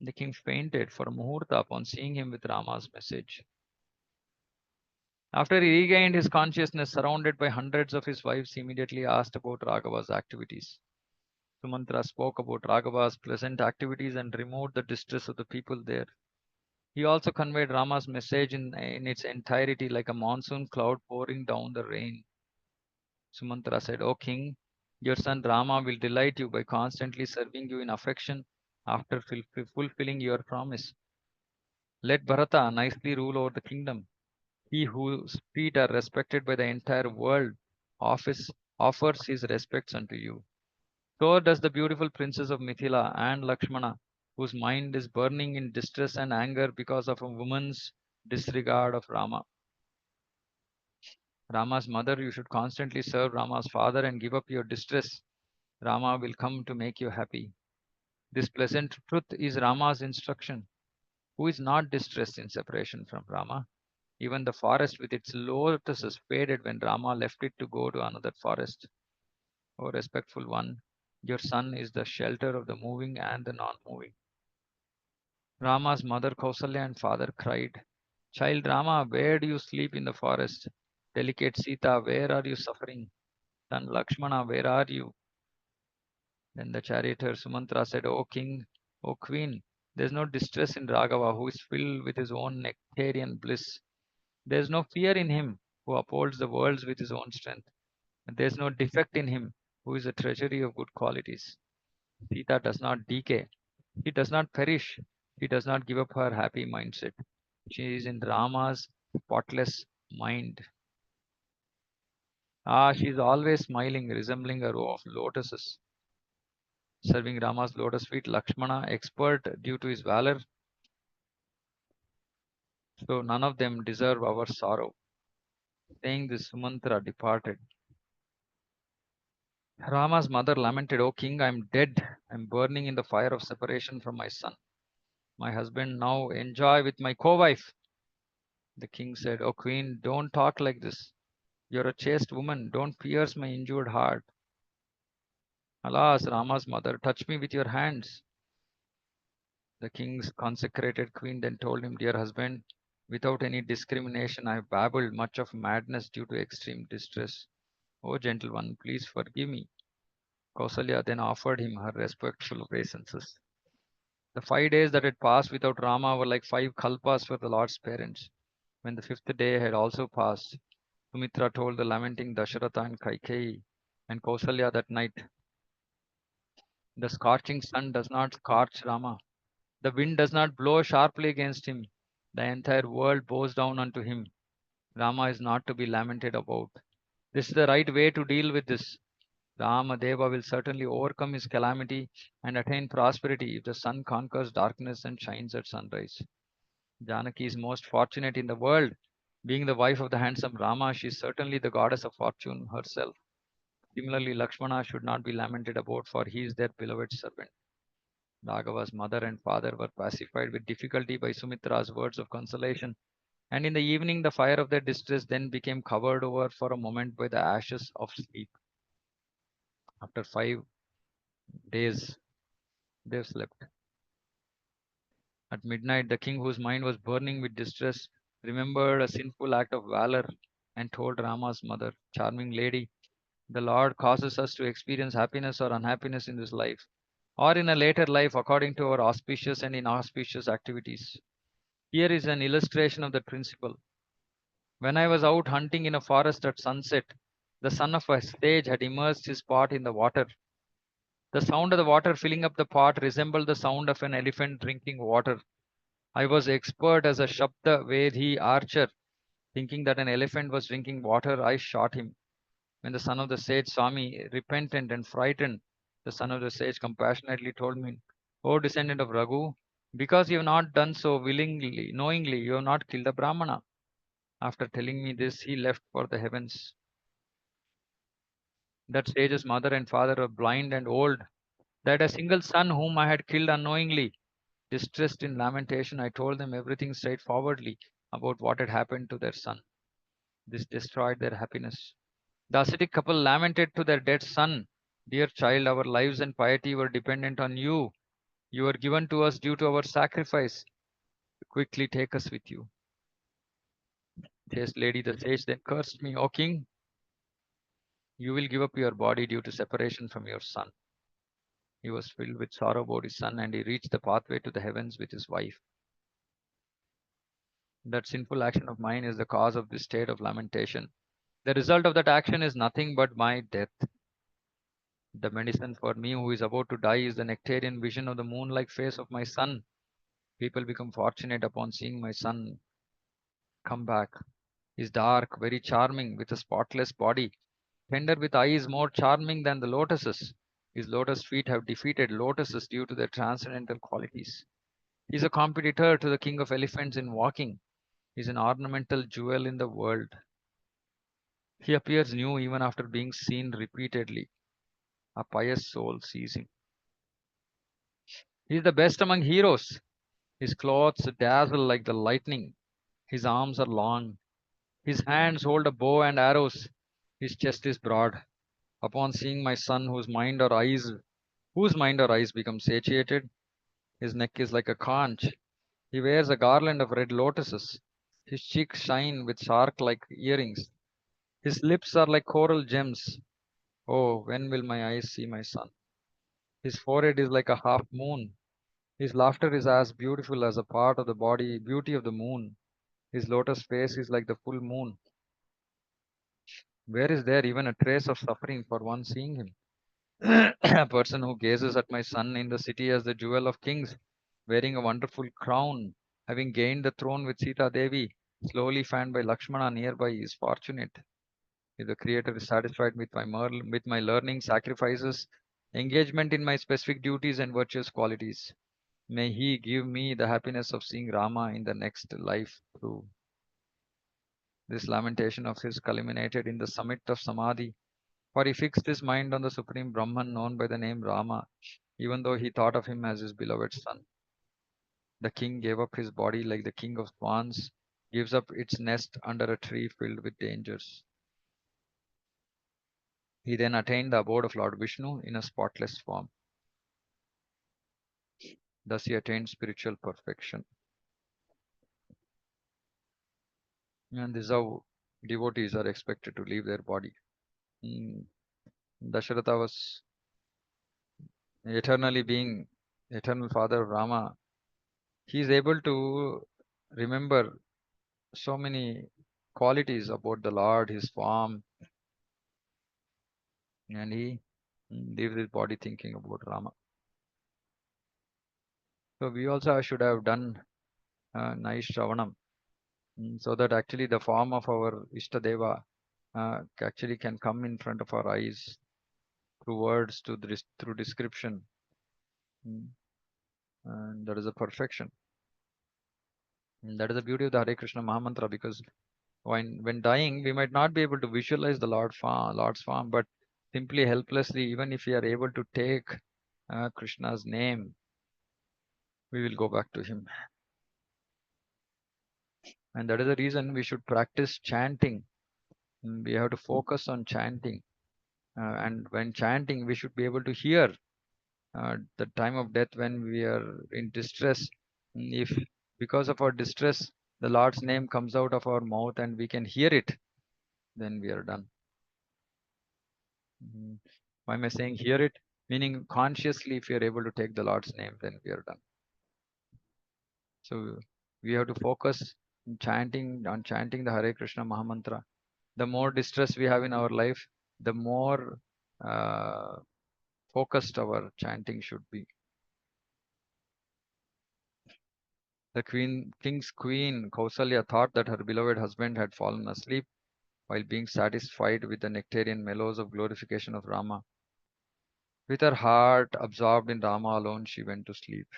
The king fainted for a muhurta upon seeing him with Rama's message. After he regained his consciousness, surrounded by hundreds of his wives, he immediately asked about Raghava's activities. Sumantra spoke about Raghava's pleasant activities and removed the distress of the people there. He also conveyed Rama's message in its entirety like a monsoon cloud pouring down the rain. Sumantra said, O king, your son Rama will delight you by constantly serving you in affection after fulfilling your promise. Let Bharata nicely rule over the kingdom. He whose feet are respected by the entire world offers, offers his respects unto you. So does the beautiful princess of Mithila and Lakshmana, whose mind is burning in distress and anger because of a woman's disregard of Rama. Rama's mother, you should constantly serve Rama's father and give up your distress. Rama will come to make you happy. This pleasant truth is Rama's instruction. Who is not distressed in separation from Rama? Even the forest with its lotuses faded when Rama left it to go to another forest. O respectful one, your son is the shelter of the moving and the non moving. Rama's mother Kausalya and father cried, Child Rama, where do you sleep in the forest? Delicate Sita, where are you suffering? Son Lakshmana, where are you? Then the charioteer Sumantra said, O king, O queen, there is no distress in Raghava, who is filled with his own nectarian bliss. There is no fear in him, who upholds the worlds with his own strength. And there is no defect in him, who is a treasury of good qualities. Sita does not decay. She does not perish. She does not give up her happy mindset. She is in Rama's spotless mind. Ah, she is always smiling, resembling a row of lotuses. Serving Rama's lotus feet, Lakshmana, expert due to his valor, so none of them deserve our sorrow. Saying this, Sumantra departed. Rama's mother lamented, O king, I am dead. I am burning in the fire of separation from my son. My husband now enjoy with my co-wife. The king said, O queen, don't talk like this. You're a chaste woman. Don't pierce my injured heart. Alas, Rama's mother, touch me with your hands. The king's consecrated queen then told him, Dear husband, without any discrimination, I have babbled much of madness due to extreme distress. O gentle one, please forgive me. Kausalya then offered him her respectful obeisances. The 5 days that had passed without Rama were like 5 kalpas for the Lord's parents. When the fifth day had also passed, Sumitra told the lamenting Dasharatha and Kaikeyi and Kausalya that night, the scorching sun does not scorch Rama. The wind does not blow sharply against him. The entire world bows down unto him. Rama is not to be lamented about. This is the right way to deal with this. Rama Deva will certainly overcome his calamity and attain prosperity if the sun conquers darkness and shines at sunrise. Janaki is most fortunate in the world. Being the wife of the handsome Rama, she is certainly the goddess of fortune herself. Similarly, Lakshmana should not be lamented about, for he is their beloved servant. Raghava's mother and father were pacified with difficulty by Sumitra's words of consolation, and in the evening the fire of their distress then became covered over for a moment by the ashes of sleep. After 5 days, they slept. At midnight, the king, whose mind was burning with distress, remembered a sinful act of valor and told Rama's mother, Charming lady, the Lord causes us to experience happiness or unhappiness in this life, or in a later life according to our auspicious and inauspicious activities. Here is an illustration of that principle. When I was out hunting in a forest at sunset, the son of a sage had immersed his pot in the water. The sound of the water filling up the pot resembled the sound of an elephant drinking water. I was expert as a Shabda Vedhi archer. Thinking that an elephant was drinking water, I shot him. When the son of the sage saw me, repentant and frightened, the son of the sage compassionately told me, O descendant of Raghu, because you have not done so willingly, knowingly, you have not killed a Brahmana. After telling me this, he left for the heavens. That sage's mother and father were blind and old. They had a single son whom I had killed unknowingly. Distressed in lamentation, I told them everything straightforwardly about what had happened to their son. This destroyed their happiness. The ascetic couple lamented to their dead son, Dear child, our lives and piety were dependent on you. You were given to us due to our sacrifice. Quickly take us with you. Chaste lady, the sage then cursed me, O king, you will give up your body due to separation from your son. He was filled with sorrow about his son, and he reached the pathway to the heavens with his wife. That sinful action of mine is the cause of this state of lamentation. The result of that action is nothing but my death. The medicine for me who is about to die is the nectarian vision of the moon like face of my son. People become fortunate upon seeing my son come back. He is dark, very charming, with a spotless body, tender with eyes more charming than the lotuses. His lotus feet have defeated lotuses due to their transcendental qualities. He is a competitor to the king of elephants in walking. He is an ornamental jewel in the world. He appears new even after being seen repeatedly. A pious soul sees him. He is the best among heroes. His clothes dazzle like the lightning. His arms are long. His hands hold a bow and arrows. His chest is broad. Upon seeing my son, whose mind or eyes become satiated, his neck is like a conch. He wears a garland of red lotuses. His cheeks shine with shark-like earrings. His lips are like coral gems. Oh, when will my eyes see my son? His forehead is like a half moon. His laughter is as beautiful as a part of the body beauty of the moon. His lotus face is like the full moon. Where is there even a trace of suffering for one seeing him? A person who gazes at my son in the city as the jewel of kings, wearing a wonderful crown, having gained the throne with Sita Devi, slowly fanned by Lakshmana nearby, is fortunate. If the Creator is satisfied with with my learning, sacrifices, engagement in my specific duties and virtuous qualities, may He give me the happiness of seeing Rama in the next life through. This lamentation of his culminated in the summit of Samadhi. For he fixed his mind on the supreme Brahman known by the name Rama, even though he thought of him as his beloved son. The king gave up his body like the king of swans gives up its nest under a tree filled with dangers. He then attained the abode of Lord Vishnu in a spotless form. Thus he attained spiritual perfection. And this is how devotees are expected to leave their body. Mm, Dasharatha was eternally being eternal father of Rama. He is able to remember so many qualities about the Lord, his form, and he leaves his body thinking about Rama. So we also should have done nice Shravanam, so that actually the form of our Ishtadeva actually can come in front of our eyes through words, through description. Mm, and that is a perfection. And that is the beauty of the Hare Krishna Mahamantra, because when dying, we might not be able to visualize the Lord's form, but simply helplessly, even if we are able to take Krishna's name, we will go back to him. And that is the reason we should practice chanting. We have to focus on chanting. And when chanting, we should be able to hear the time of death when we are in distress. If because of our distress, the Lord's name comes out of our mouth and we can hear it, then we are done. Mhm. Why am I saying hear it? Meaning consciously, if you are able to take the Lord's name, then we are done. So we have to focus on chanting the Hare Krishna Mahamantra. The more distress we have in our life, the more uh, focused our chanting should be. The king's queen Kausalya thought that her beloved husband had fallen asleep while being satisfied with the nectarian mellows of glorification of Rama. With her heart absorbed in Rama alone, she went to sleep.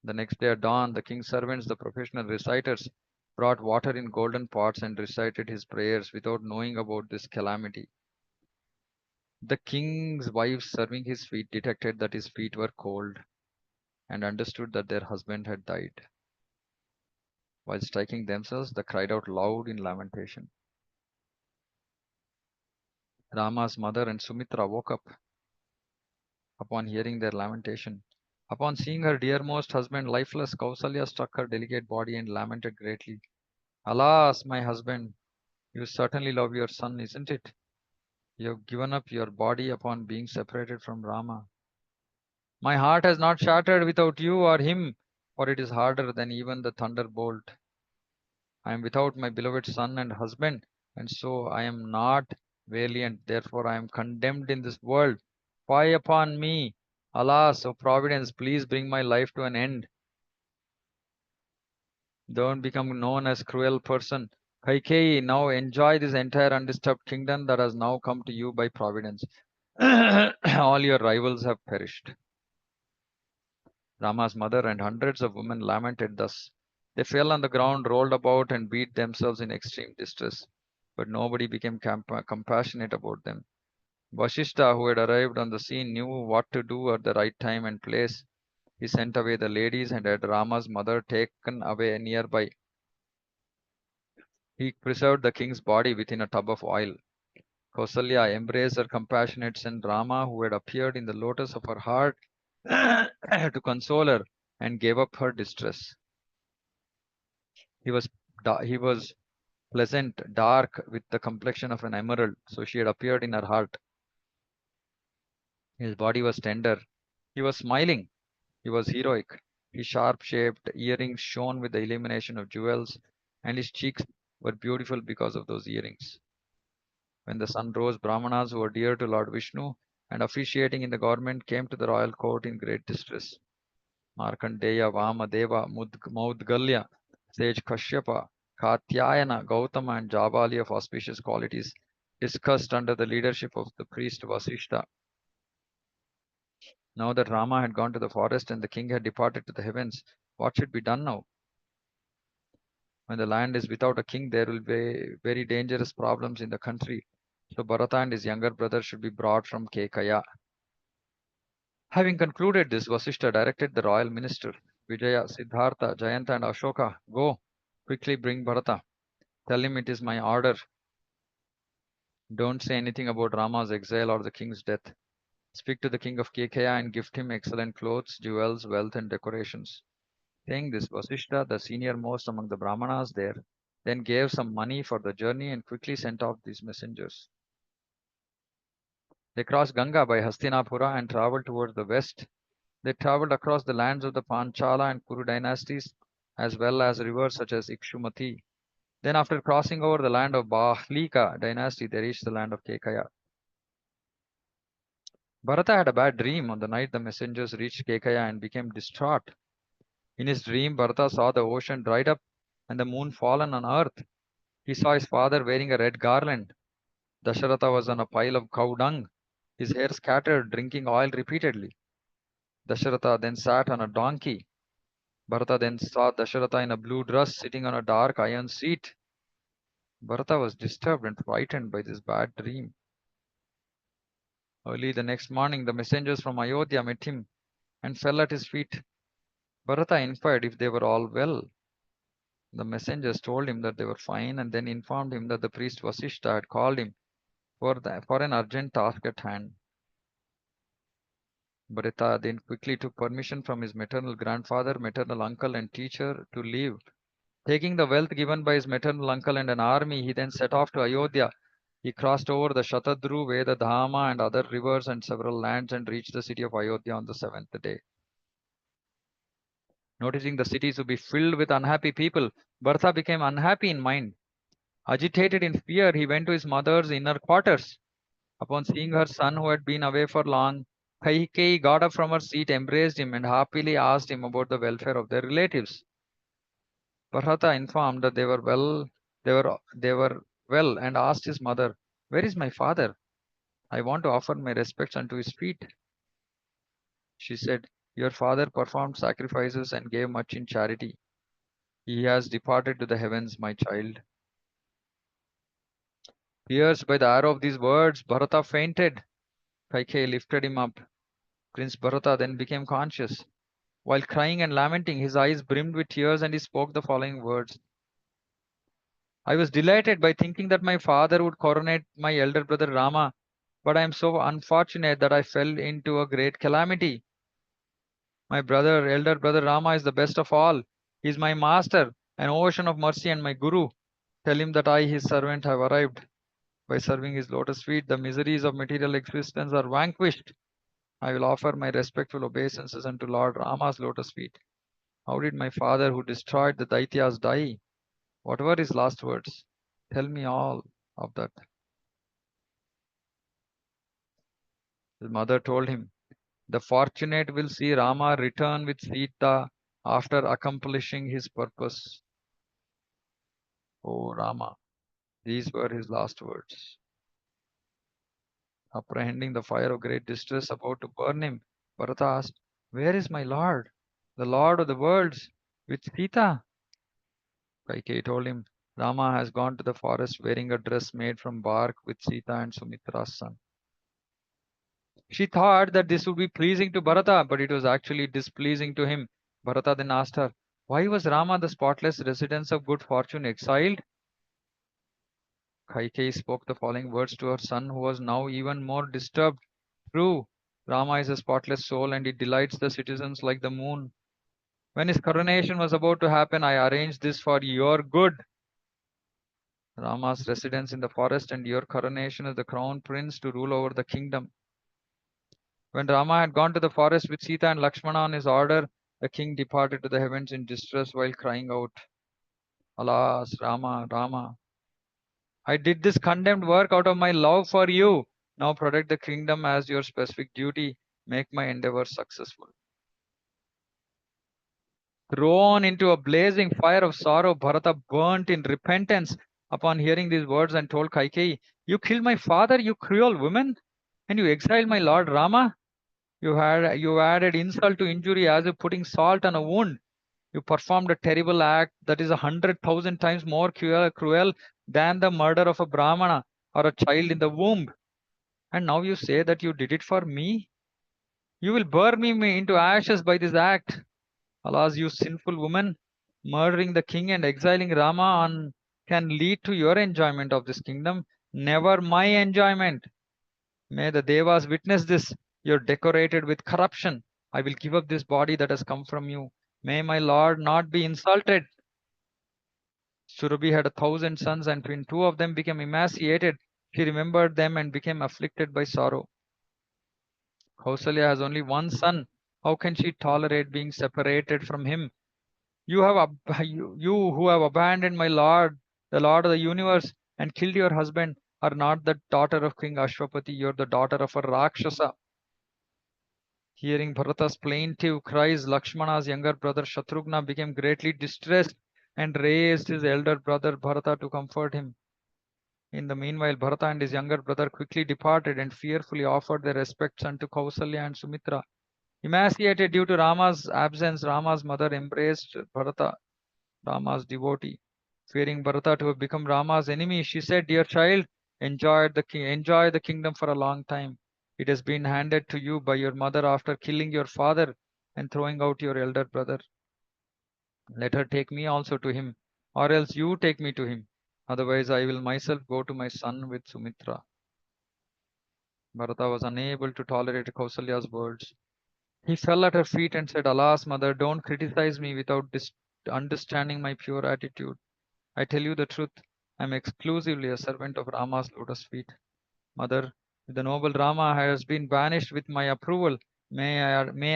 The next day at dawn, the king's servants, the professional reciters, brought water in golden pots and recited his prayers without knowing about this calamity. The king's wives serving his feet detected that his feet were cold and understood that their husband had died. While striking themselves, they cried out loud in lamentation. Rama's mother and Sumitra woke up upon hearing their lamentation. Upon seeing her dearmost husband lifeless, Kausalya struck her delicate body and lamented greatly. Alas, my husband, you certainly love your son, isn't it? You have given up your body upon being separated from Rama. My heart has not shattered without you or him, for it is harder than even the thunderbolt. I am without my beloved son and husband, and so I am not valiant. Therefore, I am condemned in this world. Fie upon me! Alas, O Providence, please bring my life to an end. Don't become known as cruel person. Kaikeyi, now enjoy this entire undisturbed kingdom that has now come to you by Providence. All your rivals have perished. Rama's mother and hundreds of women lamented thus. They fell on the ground, rolled about, and beat themselves in extreme distress. But nobody became compassionate about them. Vashishta, who had arrived on the scene, knew what to do at the right time and place. He sent away the ladies and had Rama's mother taken away nearby. He preserved the king's body within a tub of oil. Kausalya embraced her compassionate son Rama, who had appeared in the lotus of her heart, to console her, and gave up her distress. He was he was pleasant, dark, with the complexion of an emerald, so she had appeared in her heart. His body was tender. He was smiling. He was heroic. His sharp-shaped earrings shone with the illumination of jewels, and his cheeks were beautiful because of those earrings. When the sun rose, Brahmanas who were dear to Lord Vishnu and officiating in the government came to the royal court in great distress. Markandeya, Vamadeva, Maudgalya, Sage Kashyapa, Katyayana, Gautama, and Jabali of auspicious qualities discussed under the leadership of the priest Vasishta. Now that Rama had gone to the forest and the king had departed to the heavens, what should be done now? When the land is without a king, there will be very dangerous problems in the country. So Bharata and his younger brother should be brought from Kekaya. Having concluded this, Vasishta directed the royal minister, Vijaya, Siddhartha, Jayanta, and Ashoka, go, quickly bring Bharata. Tell him it is my order. Don't say anything about Rama's exile or the king's death. Speak to the king of Kekaya and gift him excellent clothes, jewels, wealth, and decorations. Saying this, Vasishta, the senior most among the Brahmanas there, then gave some money for the journey and quickly sent off these messengers. They crossed Ganga by Hastinapura and traveled towards the west. They traveled across the lands of the Panchala and Kuru dynasties, as well as rivers such as Ikshumati. Then, after crossing over the land of Bahlika dynasty, they reached the land of Kekaya. Bharata had a bad dream on the night the messengers reached Kekaya and became distraught. In his dream, Bharata saw the ocean dried up and the moon fallen on earth. He saw his father wearing a red garland. Dasharatha was on a pile of cow dung, his hair scattered, drinking oil repeatedly. Dasharatha then sat on a donkey. Bharata then saw Dasharatha in a blue dress sitting on a dark iron seat. Bharata was disturbed and frightened by this bad dream. Early the next morning, the messengers from Ayodhya met him and fell at his feet. Bharata inquired if they were all well. The messengers told him that they were fine and then informed him that the priest Vasishta had called him for an urgent task at hand. Bharata then quickly took permission from his maternal grandfather, maternal uncle, and teacher to leave. Taking the wealth given by his maternal uncle and an army, he then set off to Ayodhya. He crossed over the Shatadru, Vedadhama, and other rivers and several lands and reached the city of Ayodhya on the seventh day. Noticing the city to be filled with unhappy people, Bharata became unhappy in mind. Agitated in fear, he went to his mother's inner quarters. Upon seeing her son who had been away for long, Kaikeyi got up from her seat, embraced him, and happily asked him about the welfare of their relatives. Bharata informed that they were well, and asked his mother, "Where is my father? I want to offer my respects unto his feet." She said, "Your father performed sacrifices and gave much in charity. He has departed to the heavens, my child." Pierced by the arrow of these words, Bharata fainted. Kaikeyi lifted him up. Prince Bharata then became conscious. While crying and lamenting, his eyes brimmed with tears, and he spoke the following words: "I was delighted by thinking that my father would coronate my elder brother Rama, but I am so unfortunate that I fell into a great calamity. My elder brother Rama is the best of all. He is my master, an ocean of mercy, and my guru. Tell him that I, his servant, have arrived. By serving his lotus feet, the miseries of material existence are vanquished. I will offer my respectful obeisances unto Lord Rama's lotus feet. How did my father who destroyed the Daityas die? What were his last words? Tell me all of that." His mother told him, "The fortunate will see Rama return with Sita after accomplishing his purpose." Oh Rama. These were his last words. Apprehending the fire of great distress about to burn him, Bharata asked, "Where is my lord, the lord of the worlds, with Sita?" Kaikeyi told him, "Rama has gone to the forest wearing a dress made from bark with Sita and Sumitra's son." She thought that this would be pleasing to Bharata, but it was actually displeasing to him. Bharata then asked her, "Why was Rama, the spotless residence of good fortune, exiled?" Kaikeyi spoke the following words to her son, who was now even more disturbed. "True, Rama is a spotless soul and he delights the citizens like the moon. When his coronation was about to happen, I arranged this for your good. Rama's residence in the forest and your coronation as the crown prince to rule over the kingdom." When Rama had gone to the forest with Sita and Lakshmana on his order, the king departed to the heavens in distress while crying out, "Alas, Rama, Rama, I did this condemned work out of my love for you. Now protect the kingdom as your specific duty. Make my endeavor successful." Thrown into a blazing fire of sorrow, Bharata burnt in repentance upon hearing these words and told Kaikeyi, "You killed my father, you cruel woman, and you exiled my lord Rama. You added insult to injury as if putting salt on a wound. You performed a terrible act that is 100,000 times more cruel than the murder of a Brahmana or a child in the womb. And now you say that you did it for me? You will burn me into ashes by this act. Alas, you sinful woman, murdering the king and exiling Rama can lead to your enjoyment of this kingdom, never my enjoyment. May the Devas witness this. You're decorated with corruption. I will give up this body that has come from you. May my lord not be insulted. Surabhi had 1,000 sons, and when two of them became emaciated, she remembered them and became afflicted by sorrow. Kausalya has only one son. How can she tolerate being separated from him? You who have abandoned my lord, the lord of the universe, and killed your husband, are not the daughter of King Ashwapati. You're the daughter of a Rakshasa. Hearing Bharata's plaintive cries, Lakshmana's younger brother Shatrughna became greatly distressed and raised his elder brother Bharata to comfort him. In the meanwhile, Bharata and his younger brother quickly departed and fearfully offered their respects unto Kausalya and Sumitra. Emaciated due to Rama's absence, Rama's mother embraced Bharata, Rama's devotee. Fearing Bharata to have become Rama's enemy, she said, "Dear child, enjoy the kingdom for a long time. It has been handed to you by your mother after killing your father and throwing out your elder brother. Let her take me also to him, or else you take me to him. Otherwise, I will myself go to my son with Sumitra." Bharata was unable to tolerate Kausalya's words. He fell at her feet and said, "Alas, mother, don't criticize me without understanding my pure attitude. I tell you the truth. I am exclusively a servant of Rama's lotus feet. Mother, if the noble Rama has been banished with my approval, may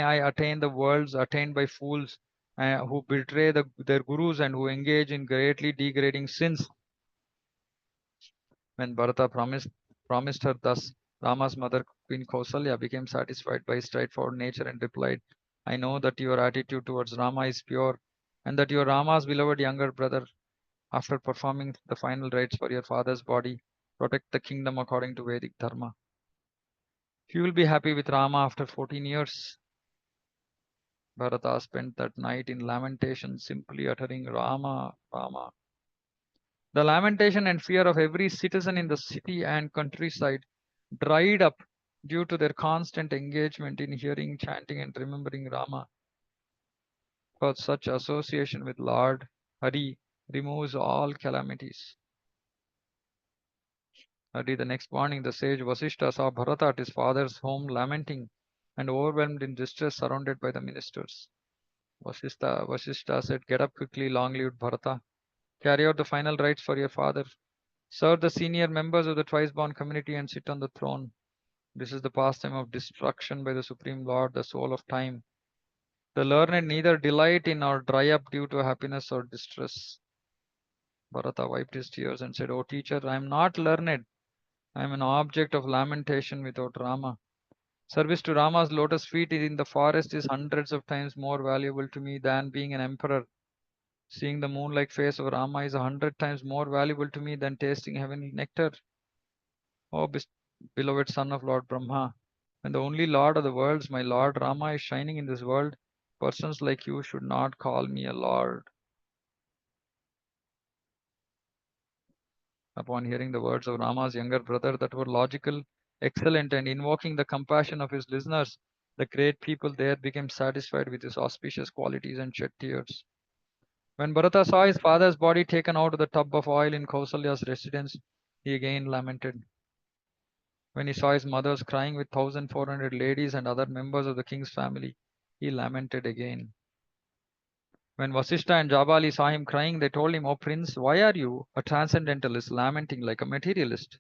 I attain the worlds attained by fools who betray their gurus and who engage in greatly degrading sins." When Bharata promised her thus, Rama's mother, Queen Kausalya, became satisfied by his straightforward nature and replied, "I know that your attitude towards Rama is pure, and that you are Rama's beloved younger brother. After performing the final rites for your father's body, protect the kingdom according to Vedic Dharma. You will be happy with Rama after 14 years. Bharata spent that night in lamentation, simply uttering Rama, Rama. The lamentation and fear of every citizen in the city and countryside dried up due to their constant engagement in hearing, chanting, and remembering Rama. For such association with Lord Hari removes all calamities. Early the next morning, the sage Vasishta saw Bharata at his father's home lamenting and overwhelmed in distress, surrounded by the ministers. Vasishta said, "Get up quickly, long lived Bharata. Carry out the final rites for your father. Serve the senior members of the twice born community and sit on the throne. This is the pastime of destruction by the Supreme Lord, the soul of time. The learned neither delight in nor dry up due to happiness or distress." Bharata wiped his tears and said, "O teacher, I am not learned. I am an object of lamentation without Rama. Service to Rama's lotus feet in the forest is hundreds of times more valuable to me than being an emperor. Seeing the moon-like face of Rama is 100 times more valuable to me than tasting heavenly nectar. O beloved son of Lord Brahma, when the only Lord of the worlds, my Lord Rama, is shining in this world, persons like you should not call me a Lord." Upon hearing the words of Rama's younger brother that were logical, excellent, and invoking the compassion of his listeners, the great people there became satisfied with his auspicious qualities and shed tears. When Bharata saw his father's body taken out of the tub of oil in Kausalya's residence, he again lamented. When he saw his mothers crying with 1,400 ladies and other members of the king's family, he lamented again. When Vasishta and Jabali saw him crying, they told him, "O prince, why are you, a transcendentalist, lamenting like a materialist?"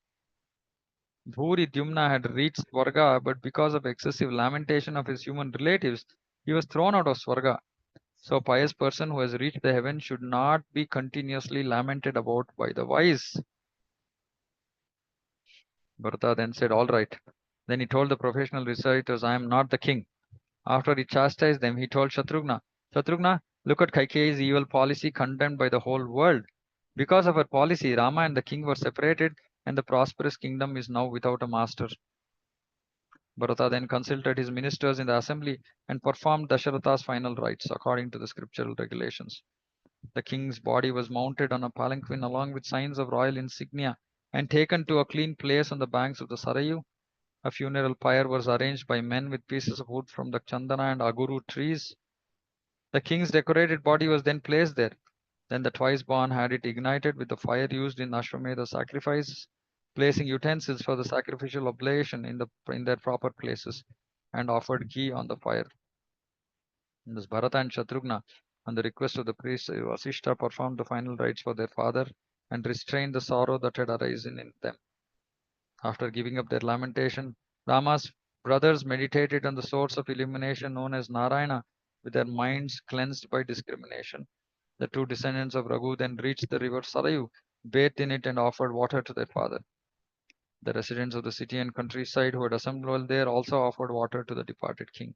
Bhuri Dyumna had reached Swarga, but because of excessive lamentation of his human relatives, he was thrown out of Swarga. So, a pious person who has reached the heaven should not be continuously lamented about by the wise. Bharata then said, "All right." Then he told the professional reciters, "I am not the king." After he chastised them, he told Shatrughna, "Shatrughna, look at Kaikeyi's evil policy condemned by the whole world. Because of her policy, Rama and the king were separated, and the prosperous kingdom is now without a master." Bharata then consulted his ministers in the assembly and performed Dasharatha's final rites according to the scriptural regulations. The king's body was mounted on a palanquin along with signs of royal insignia and taken to a clean place on the banks of the Sarayu. A funeral pyre was arranged by men with pieces of wood from the Chandana and Aguru trees. The king's decorated body was then placed there. Then the twice born had it ignited with the fire used in Ashwamedha sacrifice, placing utensils for the sacrificial oblation in their proper places, and offered ghee on the fire. And thus Bharata and Shatrughna, on the request of the priest Vasishta, performed the final rites for their father and restrained the sorrow that had arisen in them. After giving up their lamentation, Rama's brothers meditated on the source of illumination known as Narayana, with their minds cleansed by discrimination. The two descendants of Raghu then reached the river Sarayu, bathed in it, and offered water to their father. The residents of the city and countryside who had assembled there also offered water to the departed king.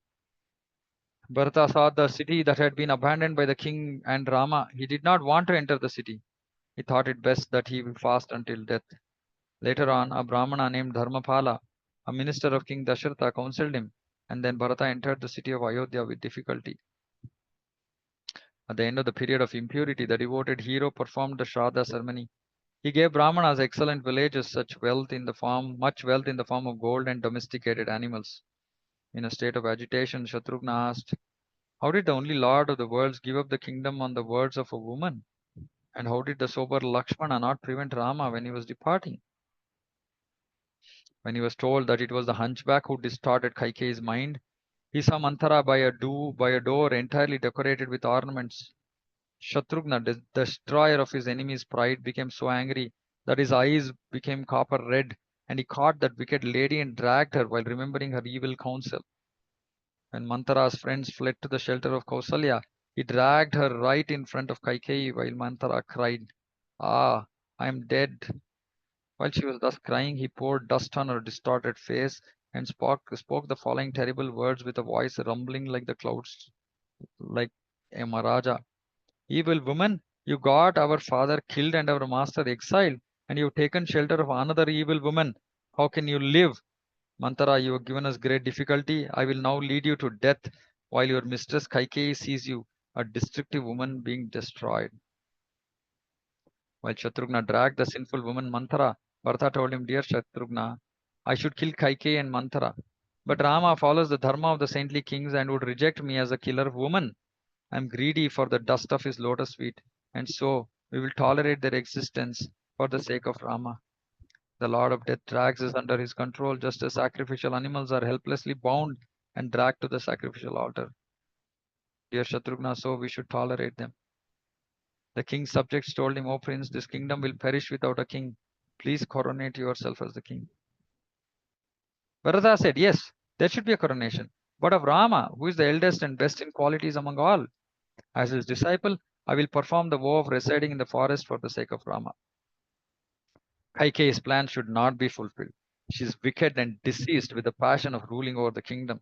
Bharata saw the city that had been abandoned by the king and Rama. He did not want to enter the city. He thought it best that he will fast until death. Later on, a Brahmana named Dharmapala, a minister of King Dasharatha, counseled him, and then Bharata entered the city of Ayodhya with difficulty. At the end of the period of impurity, the devoted hero performed the Shraddha ceremony. He gave Brahmanas excellent villages, much wealth in the form of gold and domesticated animals. In a state of agitation, Shatrughna asked, how did the only Lord of the worlds give up the kingdom on the words of a woman? And how did the sober Lakshmana not prevent Rama when he was departing? When he was told that it was the hunchback who distorted Kaikeyi's mind, he saw Manthara by a door entirely decorated with ornaments. Shatrughna, the destroyer of his enemy's pride, became so angry that his eyes became copper red, and he caught that wicked lady and dragged her while remembering her evil counsel. When Manthara's friends fled to the shelter of Kausalya, he dragged her right in front of Kaikeyi while Manthara cried, ah, I am dead. While she was thus crying, he poured dust on her distorted face and spoke the following terrible words with a voice rumbling like the clouds, like a Maharaja. Evil woman, you got our father killed and our master exiled, and you've taken shelter of another evil woman. How can you live? Mantara, you have given us great difficulty. I will now lead you to death while your mistress Kaikeyi sees you, a destructive woman, being destroyed. While Shatrughna dragged the sinful woman Manthara, Bharata told him, dear Shatrughna, I should kill Kaikeyi and Manthara. But Rama follows the dharma of the saintly kings and would reject me as a killer of women. I am greedy for the dust of his lotus feet, and so we will tolerate their existence for the sake of Rama. The Lord of Death drags us under his control, just as sacrificial animals are helplessly bound and dragged to the sacrificial altar. Dear Shatrughna, so we should tolerate them. The king's subjects told him, O prince, this kingdom will perish without a king. Please coronate yourself as the king. Bharata said, yes, there should be a coronation, but of Rama, who is the eldest and best in qualities among all. As his disciple, I will perform the vow of residing in the forest for the sake of Rama. Kaikeyi's plan should not be fulfilled. She is wicked and diseased with the passion of ruling over the kingdom.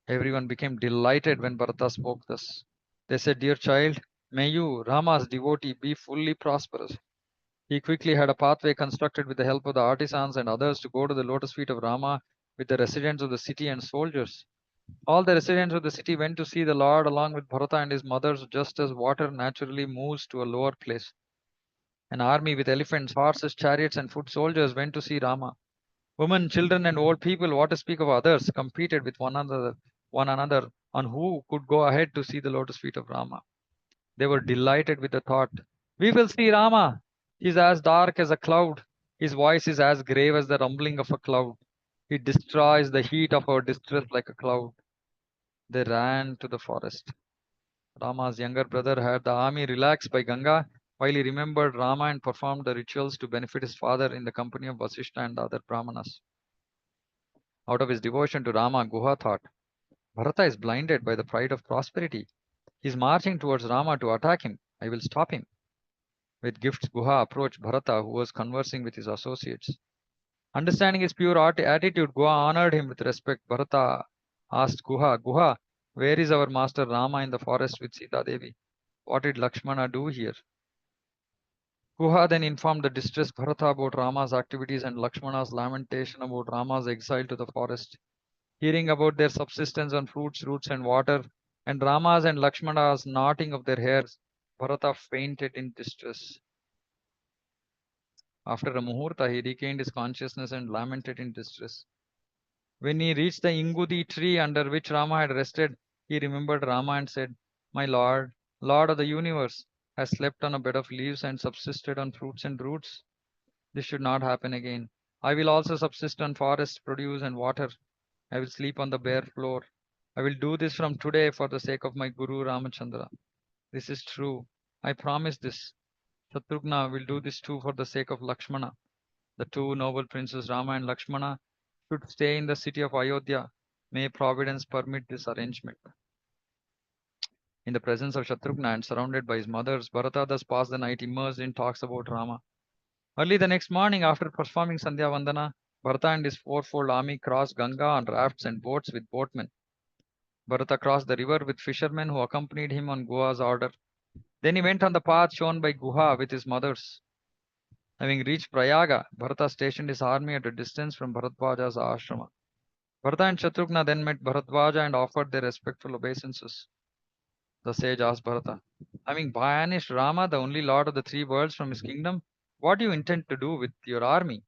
Everyone became delighted when Bharata spoke thus. They said, dear child, may you, Rama's devotee, be fully prosperous. He quickly had a pathway constructed with the help of the artisans and others to go to the lotus feet of Rama with the residents of the city and soldiers. All the residents of the city went to see the Lord along with Bharata and his mothers, just as water naturally moves to a lower place. An army with elephants, horses, chariots, and foot soldiers went to see Rama. Women, children, and old people, what to speak of others, competed with one another on who could go ahead to see the lotus feet of Rama. They were delighted with the thought, we will see Rama. He is as dark as a cloud. His voice is as grave as the rumbling of a cloud. He destroys the heat of our distress like a cloud. They ran to the forest. Rama's younger brother had the army relaxed by Ganga while he remembered Rama and performed the rituals to benefit his father in the company of Vasishta and other Brahmanas. Out of his devotion to Rama, Guha thought, Bharata is blinded by the pride of prosperity. He is marching towards Rama to attack him. I will stop him. With gifts, Guha approached Bharata, who was conversing with his associates. Understanding his pure attitude, Guha honored him with respect. Bharata asked Guha, Guha, where is our master Rama in the forest with Sita Devi? What did Lakshmana do here? Guha then informed the distressed Bharata about Rama's activities and Lakshmana's lamentation about Rama's exile to the forest. Hearing about their subsistence on fruits, roots, and water, and Rama's and Lakshmana's knotting of their hairs, Bharata fainted in distress. After a muhurta, he regained his consciousness and lamented in distress. When he reached the Ingudi tree under which Rama had rested, he remembered Rama and said, "My Lord, Lord of the universe, has slept on a bed of leaves and subsisted on fruits and roots. This should not happen again. I will also subsist on forest produce and water. I will sleep on the bare floor. I will do this from today for the sake of my Guru Ramachandra. This is true. I promise this. Shatrugna will do this too for the sake of Lakshmana. The two noble princes Rama and Lakshmana should stay in the city of Ayodhya. May Providence permit this arrangement." In the presence of Shatrugna and surrounded by his mothers, Bharata thus passed the night immersed in talks about Rama. Early the next morning, after performing Sandhya Vandana, Bharata and his fourfold army crossed Ganga on rafts and boats with boatmen. Bharata crossed the river with fishermen who accompanied him on Guha's order. Then he went on the path shown by Guha with his mothers. Having reached Prayaga, Bharata stationed his army at a distance from Bharadwaja's ashrama. Bharata and Shatrugna then met Bharadwaja and offered their respectful obeisances. The sage asked Bharata, "Having banished Rama, the only lord of the three worlds, from his kingdom, what do you intend to do with your army?"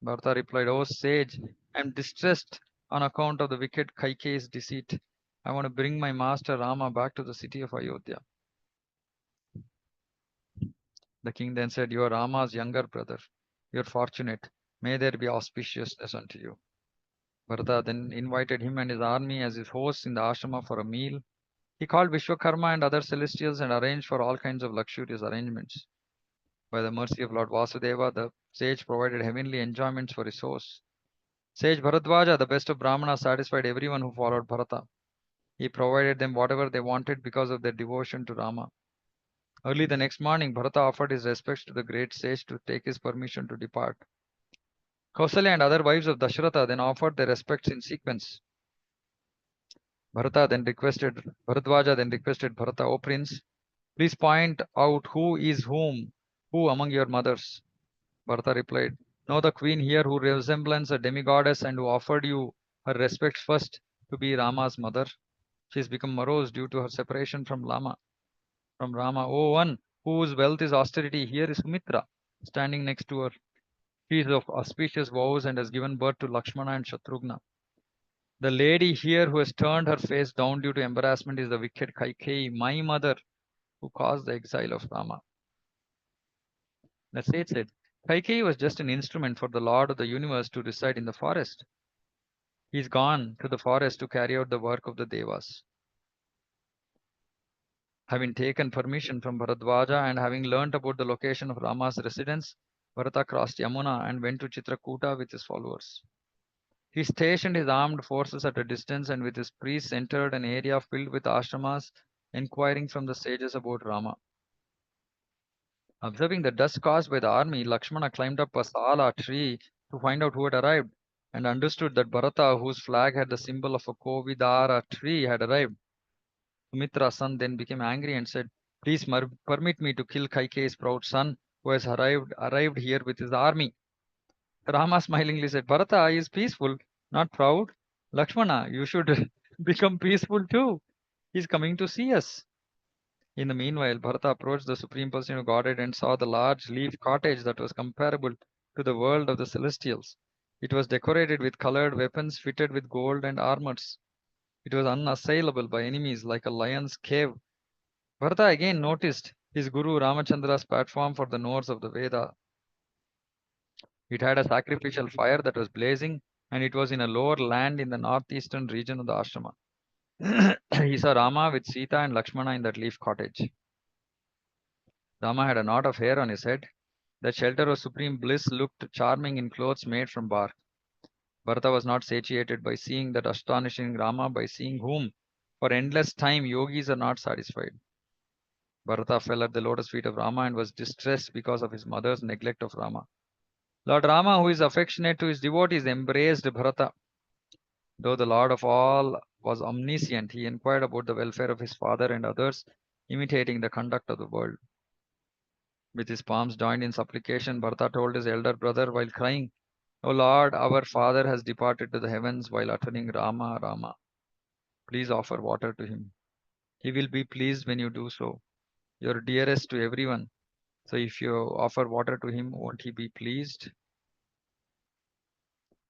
Bharata replied, "O sage, I am distressed on account of the wicked Kaikeyi's deceit. I want to bring my master Rama back to the city of Ayodhya." The king then said, "You are Rama's younger brother. You are fortunate. May there be auspiciousness unto you." Bharata then invited him and his army as his hosts in the ashrama for a meal. He called Vishwakarma and other celestials and arranged for all kinds of luxurious arrangements. By the mercy of Lord Vasudeva, the sage provided heavenly enjoyments for his hosts. Sage Bharadwaja, the best of Brahmanas, satisfied everyone who followed Bharata. He provided them whatever they wanted because of their devotion to Rama. Early the next morning, Bharata offered his respects to the great sage to take his permission to depart. Kausalya and other wives of Dasharatha then offered their respects in sequence. Bharadwaja then requested Bharata, "O prince, please point out who is who among your mothers." Bharata replied, "Know the queen here who resembles a demigoddess and who offered you her respects first to be Rama's mother. She has become morose due to her separation from Rama. O one whose wealth is austerity, here is Sumitra, standing next to her. She is of auspicious vows and has given birth to Lakshmana and Shatrugna. The lady here who has turned her face down due to embarrassment is the wicked Kaikeyi, my mother, who caused the exile of Rama." The sage said, "Kaikeyi was just an instrument for the Lord of the universe to reside in the forest. He is gone to the forest to carry out the work of the Devas." Having taken permission from Bharadwaja and having learnt about the location of Rama's residence, Bharata crossed Yamuna and went to Chitrakuta with his followers. He stationed his armed forces at a distance and with his priests entered an area filled with ashramas, inquiring from the sages about Rama. Observing the dust caused by the army, Lakshmana climbed up a sala tree to find out who had arrived and understood that Bharata, whose flag had the symbol of a Kovidara tree, had arrived. Sumitra's son then became angry and said, "Please permit me to kill Kaikeyi's proud son who has arrived here with his army." Rama smilingly said, "Bharata is peaceful, not proud. Lakshmana, you should become peaceful too. He is coming to see us." In the meanwhile, Bharata approached the Supreme Person of Godhead and saw the large leaf cottage that was comparable to the world of the celestials. It was decorated with colored weapons fitted with gold and armors. It was unassailable by enemies like a lion's cave. Bharata again noticed his Guru Ramachandra's platform for the knowers of the Veda. It had a sacrificial fire that was blazing, and it was in a lower land in the northeastern region of the ashrama. He saw Rama with Sita and Lakshmana in that leaf cottage. Rama had a knot of hair on his head. The shelter of supreme bliss looked charming in clothes made from bark. Bharata was not satiated by seeing that astonishing Rama, by seeing whom, for endless time, yogis are not satisfied. Bharata fell at the lotus feet of Rama and was distressed because of his mother's neglect of Rama. Lord Rama, who is affectionate to his devotees, embraced Bharata. Though the Lord of all was omniscient, he inquired about the welfare of his father and others, imitating the conduct of the world. With his palms joined in supplication, Bharata told his elder brother while crying, O Lord, our father has departed to the heavens while uttering Rama, Rama. Please offer water to him. He will be pleased when you do so. You are dearest to everyone. So if you offer water to him, won't he be pleased?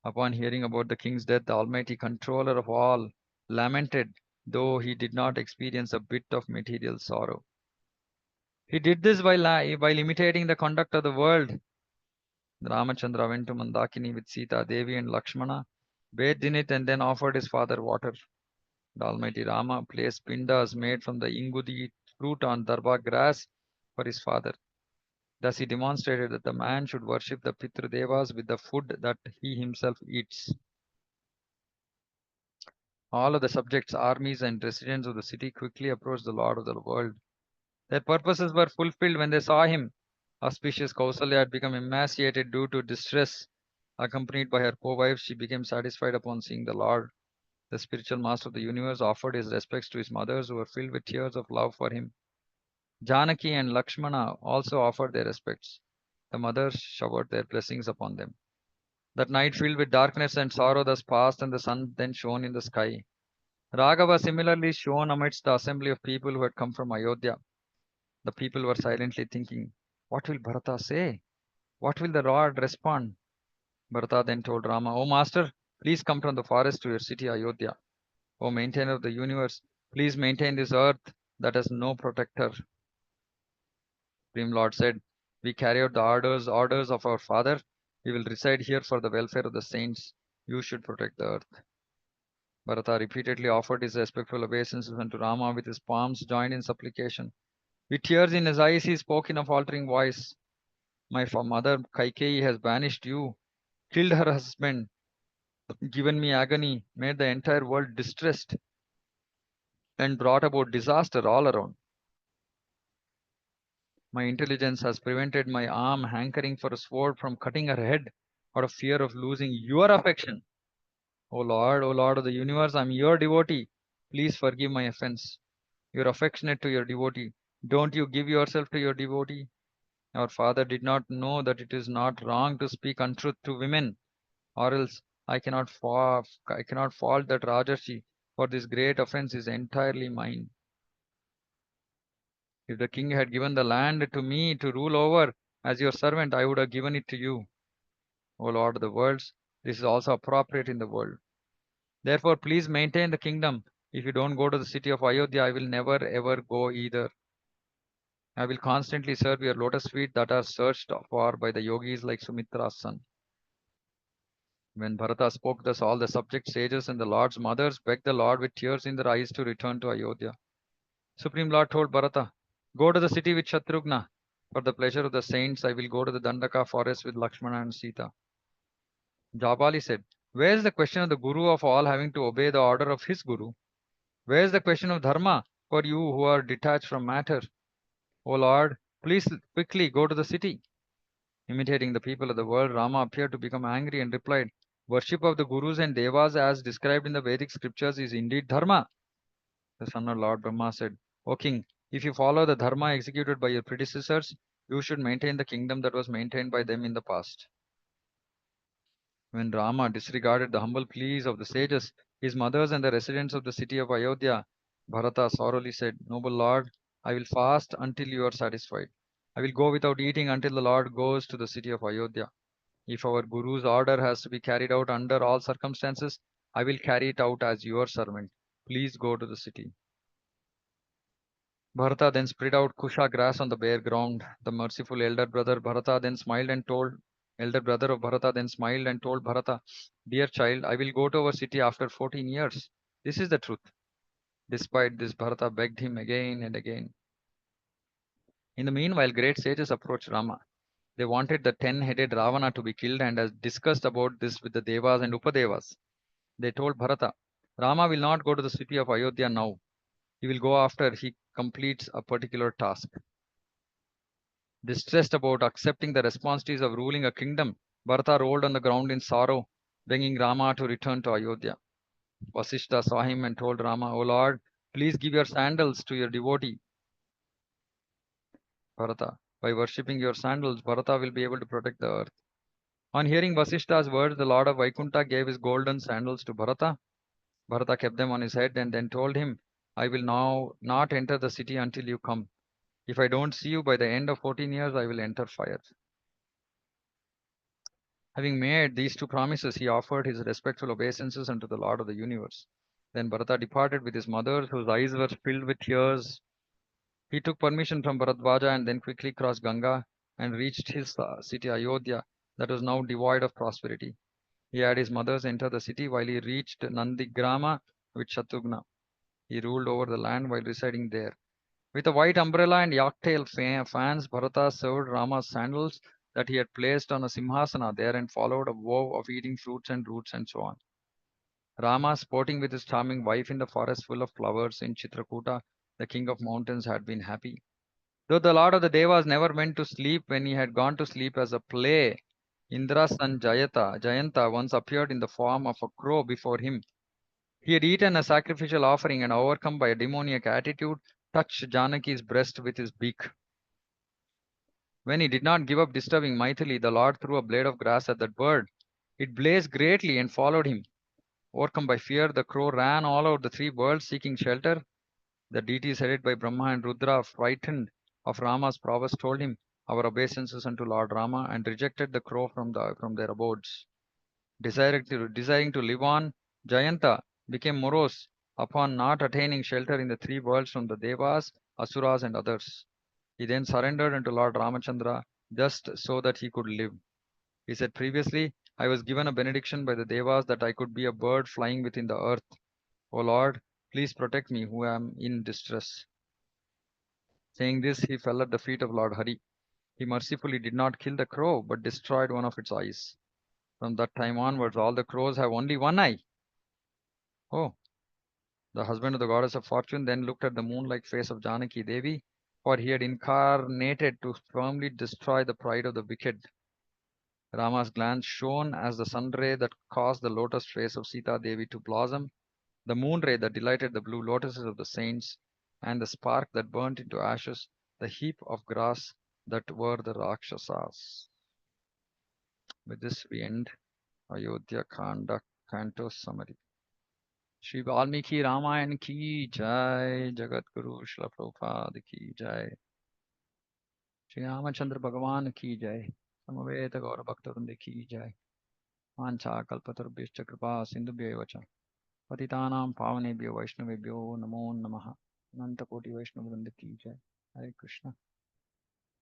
Upon hearing about the king's death, the Almighty Controller of all lamented, though he did not experience a bit of material sorrow. He did this while imitating the conduct of the world. Ramachandra went to Mandakini with Sita Devi and Lakshmana, bathed in it, and then offered his father water. The Almighty Rama placed pindas made from the ingudi fruit on darba grass for his father. Thus he demonstrated that the man should worship the Pitru Devas with the food that he himself eats. All of the subjects, armies, and residents of the city quickly approached the Lord of the world. Their purposes were fulfilled when they saw him. Auspicious Kausalya had become emaciated due to distress. Accompanied by her co-wives, she became satisfied upon seeing the Lord. The spiritual master of the universe offered his respects to his mothers, who were filled with tears of love for him. Janaki and Lakshmana also offered their respects. The mothers showered their blessings upon them. That night, filled with darkness and sorrow, thus passed, and the sun then shone in the sky. Raghava similarly shone amidst the assembly of people who had come from Ayodhya. The people were silently thinking, what will Bharata say? What will the Lord respond? Bharata then told Rama, O Master, please come from the forest to your city Ayodhya. O maintainer of the universe, please maintain this earth that has no protector. Supreme Lord said, we carry out the orders of our father. We will reside here for the welfare of the saints. You should protect the earth. Bharata repeatedly offered his respectful obeisances unto Rama with his palms joined in supplication. With tears in his eyes, he spoke in a faltering voice. My mother Kaikeyi has banished you, killed her husband, given me agony, made the entire world distressed, and brought about disaster all around. My intelligence has prevented my arm hankering for a sword from cutting her head out of fear of losing your affection. O Lord of the universe, I am your devotee. Please forgive my offense. You are affectionate to your devotee. Don't you give yourself to your devotee? Our father did not know that it is not wrong to speak untruth to women, or else I cannot fault that Rajarshi, for this great offense is entirely mine. If the king had given the land to me to rule over as your servant, I would have given it to you. O Lord of the worlds, this is also appropriate in the world. Therefore, please maintain the kingdom. If you don't go to the city of Ayodhya, I will never ever go either. I will constantly serve your lotus feet that are searched for by the yogis like Sumitra's son. When Bharata spoke thus, all the subject sages and the Lord's mothers begged the Lord with tears in their eyes to return to Ayodhya. Supreme Lord told Bharata, go to the city with Shatrughna. For the pleasure of the saints, I will go to the Dandaka forest with Lakshmana and Sita. Jabali said, where is the question of the Guru of all having to obey the order of his Guru? Where is the question of Dharma for you who are detached from matter? O Lord, please quickly go to the city. Imitating the people of the world, Rama appeared to become angry and replied, worship of the Gurus and Devas as described in the Vedic scriptures is indeed Dharma. The son of Lord Brahma said, O king, if you follow the Dharma executed by your predecessors, you should maintain the kingdom that was maintained by them in the past. When Rama disregarded the humble pleas of the sages, his mothers, and the residents of the city of Ayodhya, Bharata sorrowfully said, noble Lord, I will fast until you are satisfied. I will go without eating until the Lord goes to the city of Ayodhya. If our Guru's order has to be carried out under all circumstances, I will carry it out as your servant. Please go to the city. Bharata then spread out kusha grass on the bare ground. The merciful elder brother of Bharata then smiled and told Bharata, dear child, I will go to our city after 14 years. This is the truth. Despite this, Bharata begged him again and again. In the meanwhile, great sages approached Rama. They wanted the 10-headed Ravana to be killed and has discussed about this with the Devas and Upadevas. They told Bharata, Rama will not go to the city of Ayodhya now. He will go after he completes a particular task. Distressed about accepting the responsibilities of ruling a kingdom, Bharata rolled on the ground in sorrow, begging Rama to return to Ayodhya. Vasishtha saw him and told Rama, O Lord, please give your sandals to your devotee. Bharata, By worshipping your sandals, Bharata will be able to protect the earth. On hearing Vasishta's words, the Lord of Vaikunta gave his golden sandals to Bharata. Bharata kept them on his head and then told him, I will now not enter the city until you come. If I don't see you by the end of 14 years, I will enter fire. Having made these two promises, he offered his respectful obeisances unto the Lord of the universe. Then Bharata departed with his mother, whose eyes were filled with tears. He took permission from Bharadwaja and then quickly crossed Ganga and reached his city Ayodhya, that was now devoid of prosperity. He had his mothers enter the city while he reached Nandigrama with Shatrughna. He ruled over the land while residing there. With a white umbrella and yak-tail fans, Bharata served Rama's sandals that he had placed on a simhasana there and followed a vow of eating fruits and roots and so on. Rama, sporting with his charming wife in the forest full of flowers in Chitrakuta, the king of mountains, had been happy. Though the lord of the Devas never went to sleep when he had gone to sleep as a play, Indra's son Jayanta once appeared in the form of a crow before him. He had eaten a sacrificial offering and, overcome by a demoniac attitude, touched Janaki's breast with his beak. When he did not give up disturbing Maithili, the Lord threw a blade of grass at that bird. It blazed greatly and followed him. Overcome by fear, the crow ran all over the three worlds seeking shelter. The deities headed by Brahma and Rudra, frightened of Rama's prowess, told him our obeisances unto Lord Rama and rejected the crow from their abodes. Desiring to live on, Jayanta became morose upon not attaining shelter in the three worlds from the Devas, Asuras, and others. He then surrendered unto Lord Ramachandra just so that he could live. He said previously, I was given a benediction by the Devas that I could be a bird flying within the earth. O Lord, please protect me who am in distress. Saying this, he fell at the feet of Lord Hari. He mercifully did not kill the crow, but destroyed one of its eyes. From that time onwards, all the crows have only one eye. Oh, the husband of the goddess of fortune then looked at the moon-like face of Janaki Devi, for he had incarnated to firmly destroy the pride of the wicked. Rama's glance shone as the sun ray that caused the lotus face of Sita Devi to blossom, the moon ray that delighted the blue lotuses of the saints, and the spark that burnt into ashes the heap of grass that were the Rakshasas. With this, we end Ayodhya Kanda Canto Summary. Shri Valmiki Ramayan की जय, जगत गुरु श्रील प्रभुपाद की जय, श्री रामचंद्र भगवान की जय, समवेत गौर भक्तवृंद की जय। वाञ्छा कल्पतरुभ्यश्च कृपा सिन्धुभ्यैव च पतितानां पावनेभ्यो वैष्णवेभ्यो नमो नमः। अनंत कोटि वैष्णव वृंद की जय। हरे कृष्ण।